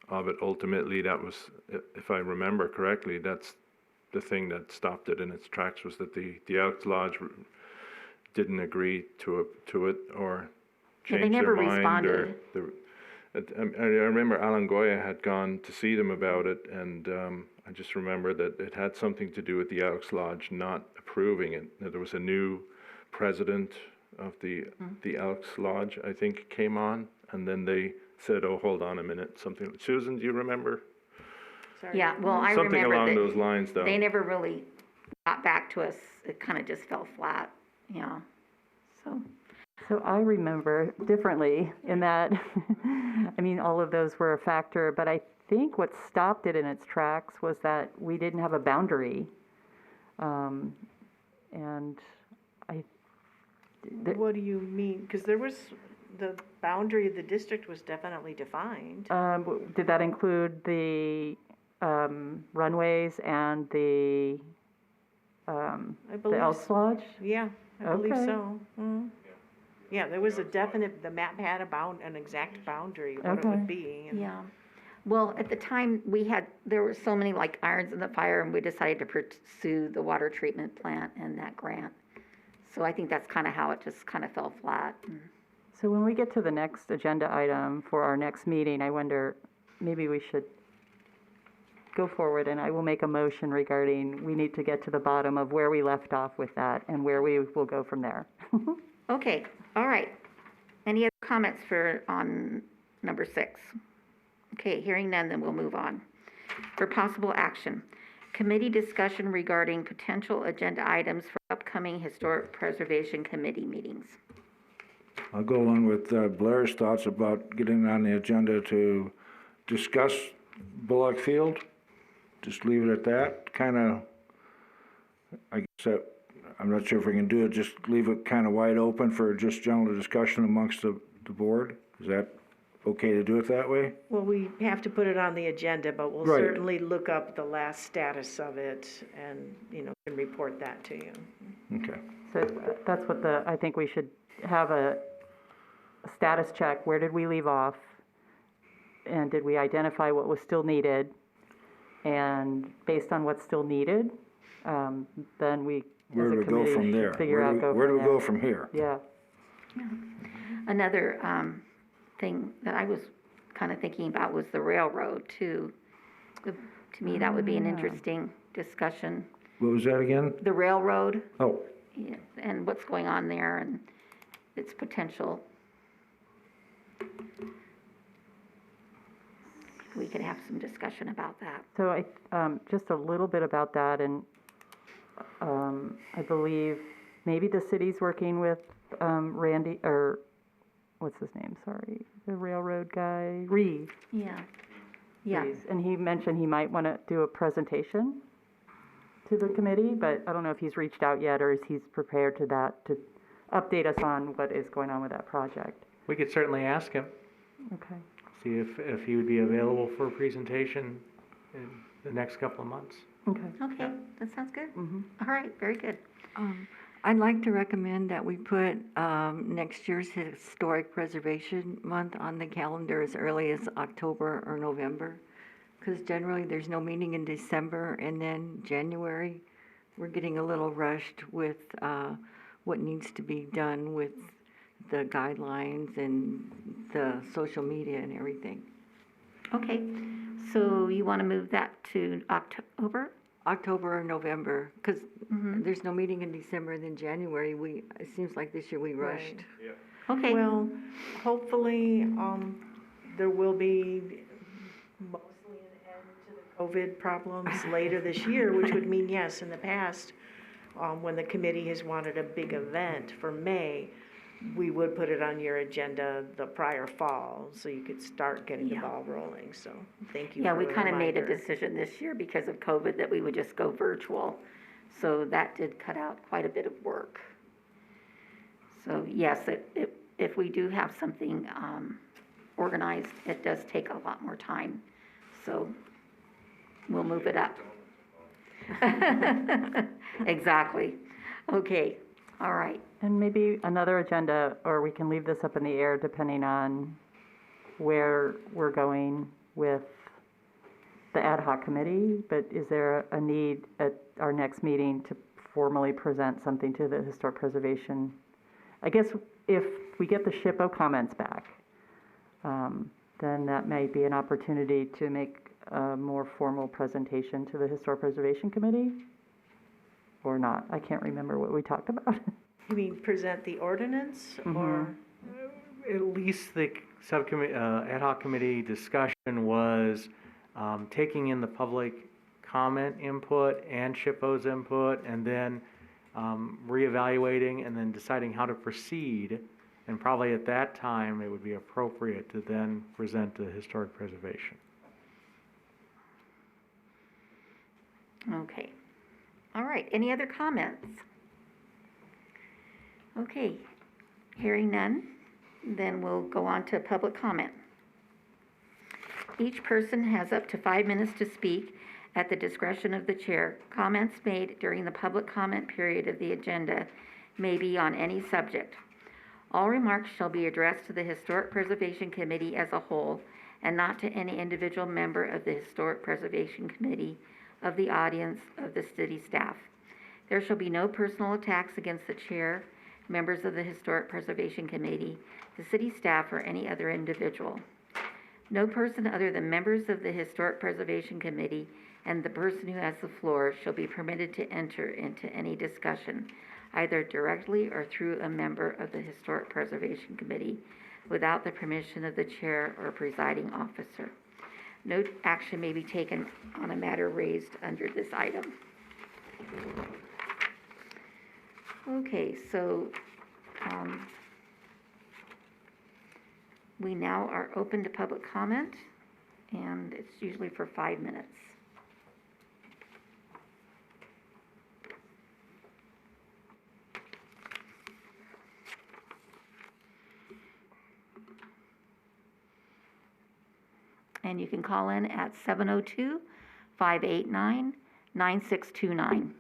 of it. Ultimately, that was, if I remember correctly, that's the thing that stopped it in its tracks, was that the Elks Lodge didn't agree to it or Yeah, they changed never their mind. responded. I remember Alan Goya had gone to see them about it, and I just remember that it had something to do with the Elks Lodge not approving it. That there was a new president of the Elks Lodge, I think, came on, and then they said, "Oh, hold on a minute," something. Susan, do you remember? Sorry. Yeah, well, I Something remember along that those lines, though. they never really got back to us. It kind of just fell flat, so. So I remember differently in that, I mean, all of those were a factor, but I think what stopped it in its tracks was that we didn't have a boundary. And What do you mean? Because the boundary of the district was definitely defined. did that include the runways and the I believe, Elks Lodge? yeah, I believe Okay. so. Yeah, there was the map had an exact boundary, what it Okay. would be. and- Yeah. Well, at the time, there were so many like irons in the fire, and we decided to pursue the water treatment plant and that grant. So I think that's kind of how it just kind of fell flat. So when we get to the next agenda item for our next meeting, I wonder, maybe we should go forward and I will make a motion regarding, we need to get to the bottom of where we left off with that and where we will go from there. Okay, all right. Any other comments on number 6? Okay, hearing none, then we'll move on. For possible action, Committee discussion regarding potential agenda items for upcoming Historic Preservation Committee meetings. I'll go along with Blair's thoughts about getting on the agenda to discuss Bullock Field. Just leave it at that, I guess I'm not sure if we can do it, just leave it kind of wide open for just general discussion amongst the board. Is that okay to do it that way? Well, we have to put it on the agenda, but we'll Right. certainly look up the last status of it and, can report that to you. Okay. So that's what I think we should have a status check. Where did we leave off? And did we identify what was still needed? And based on what's still needed, then we, Where as do a we go committee, from there? should figure out, go Where do from we there. go from here? Yeah. Another thing that I was kind of thinking about was the railroad too. To me, that would be an interesting discussion. What was that again? The railroad, Oh, yeah, and what's going on there and its potential. We could have some discussion about that. So just a little bit about that, and I believe maybe the city's working with Randy, or what's his name, sorry, the railroad guy, Reeve. Yeah. Yeah. Reeves. And he mentioned he might want to do a presentation to the committee, but I don't know if he's reached out yet, or if he's prepared to update us on what is going on with that project. We could certainly ask him, Okay. see if he would be available for a presentation in the next couple of months. Okay. Okay, that sounds good. Mhm. All right, very good. I'd like to recommend that we put next year's Historic Preservation Month on the calendar as early as October or November, because generally there's no meeting in December, and then January, we're getting a little rushed with what needs to be done with the guidelines and the social media and everything. Okay, so you want to move that to October? October or November, because there's no meeting in December, and then January, it seems like this year we rushed. Okay. Well, hopefully, there will be mostly an end to the COVID problems later this year, which would mean, yes, in the past, when the committee has wanted a big event for May, we would put it on your agenda the prior fall, so you could start getting the ball rolling, so thank you Yeah, for we the kind of made a reminder. decision this year because of COVID that we would just go virtual. So that did cut out quite a bit of work. So yes, if we do have something organized, it does take a lot more time. So we'll move it up. Exactly. Okay, all right. And maybe another agenda, or we can leave this up in the air depending on where we're going with the ad hoc committee, but is there a need at our next meeting to formally present something to the Historic Preservation? I guess if we get the SHPO comments back, then that may be an opportunity to make a more formal presentation to the Historic Preservation Committee, or not. I can't remember what we talked about. You mean present the ordinance, or? At least the subcommittee, ad hoc committee discussion was taking in the public comment input and SHPO's input, and then reevaluating and then deciding how to proceed. And probably at that time, it would be appropriate to then present to historic preservation. Okay. All right, any other comments? Okay, hearing none, then we'll go on to public comment. Each person has up to 5 minutes to speak at the discretion of the chair. Comments made during the public comment period of the agenda may be on any subject. All remarks shall be addressed to the Historic Preservation Committee as a whole and not to any individual member of the Historic Preservation Committee, of the audience, of the city staff. There shall be no personal attacks against the chair, members of the Historic Preservation Committee, the city staff, or any other individual. No person other than members of the Historic Preservation Committee and the person who has the floor shall be permitted to enter into any discussion, either directly or through a member of the Historic Preservation Committee, without the permission of the chair or presiding officer. No action may be taken on a matter raised under this item. Okay, so, we now are open to public comment, and it's usually for 5 minutes. And you can call in at 702-589-9629.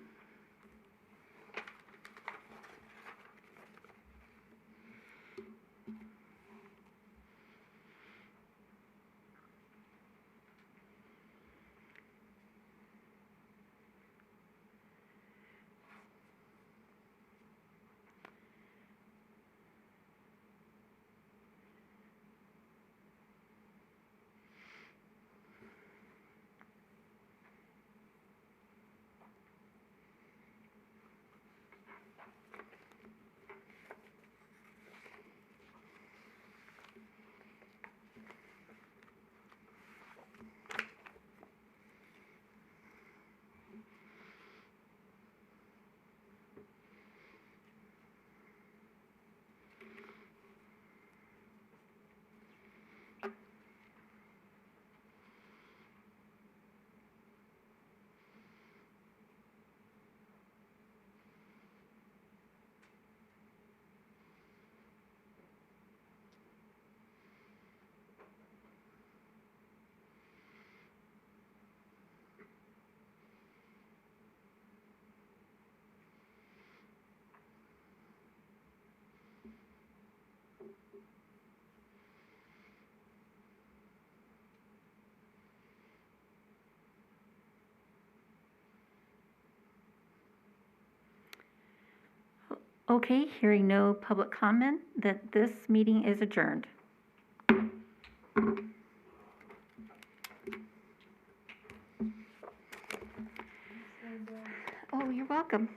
Okay, hearing no public comment, that this meeting is adjourned. Oh, you're welcome.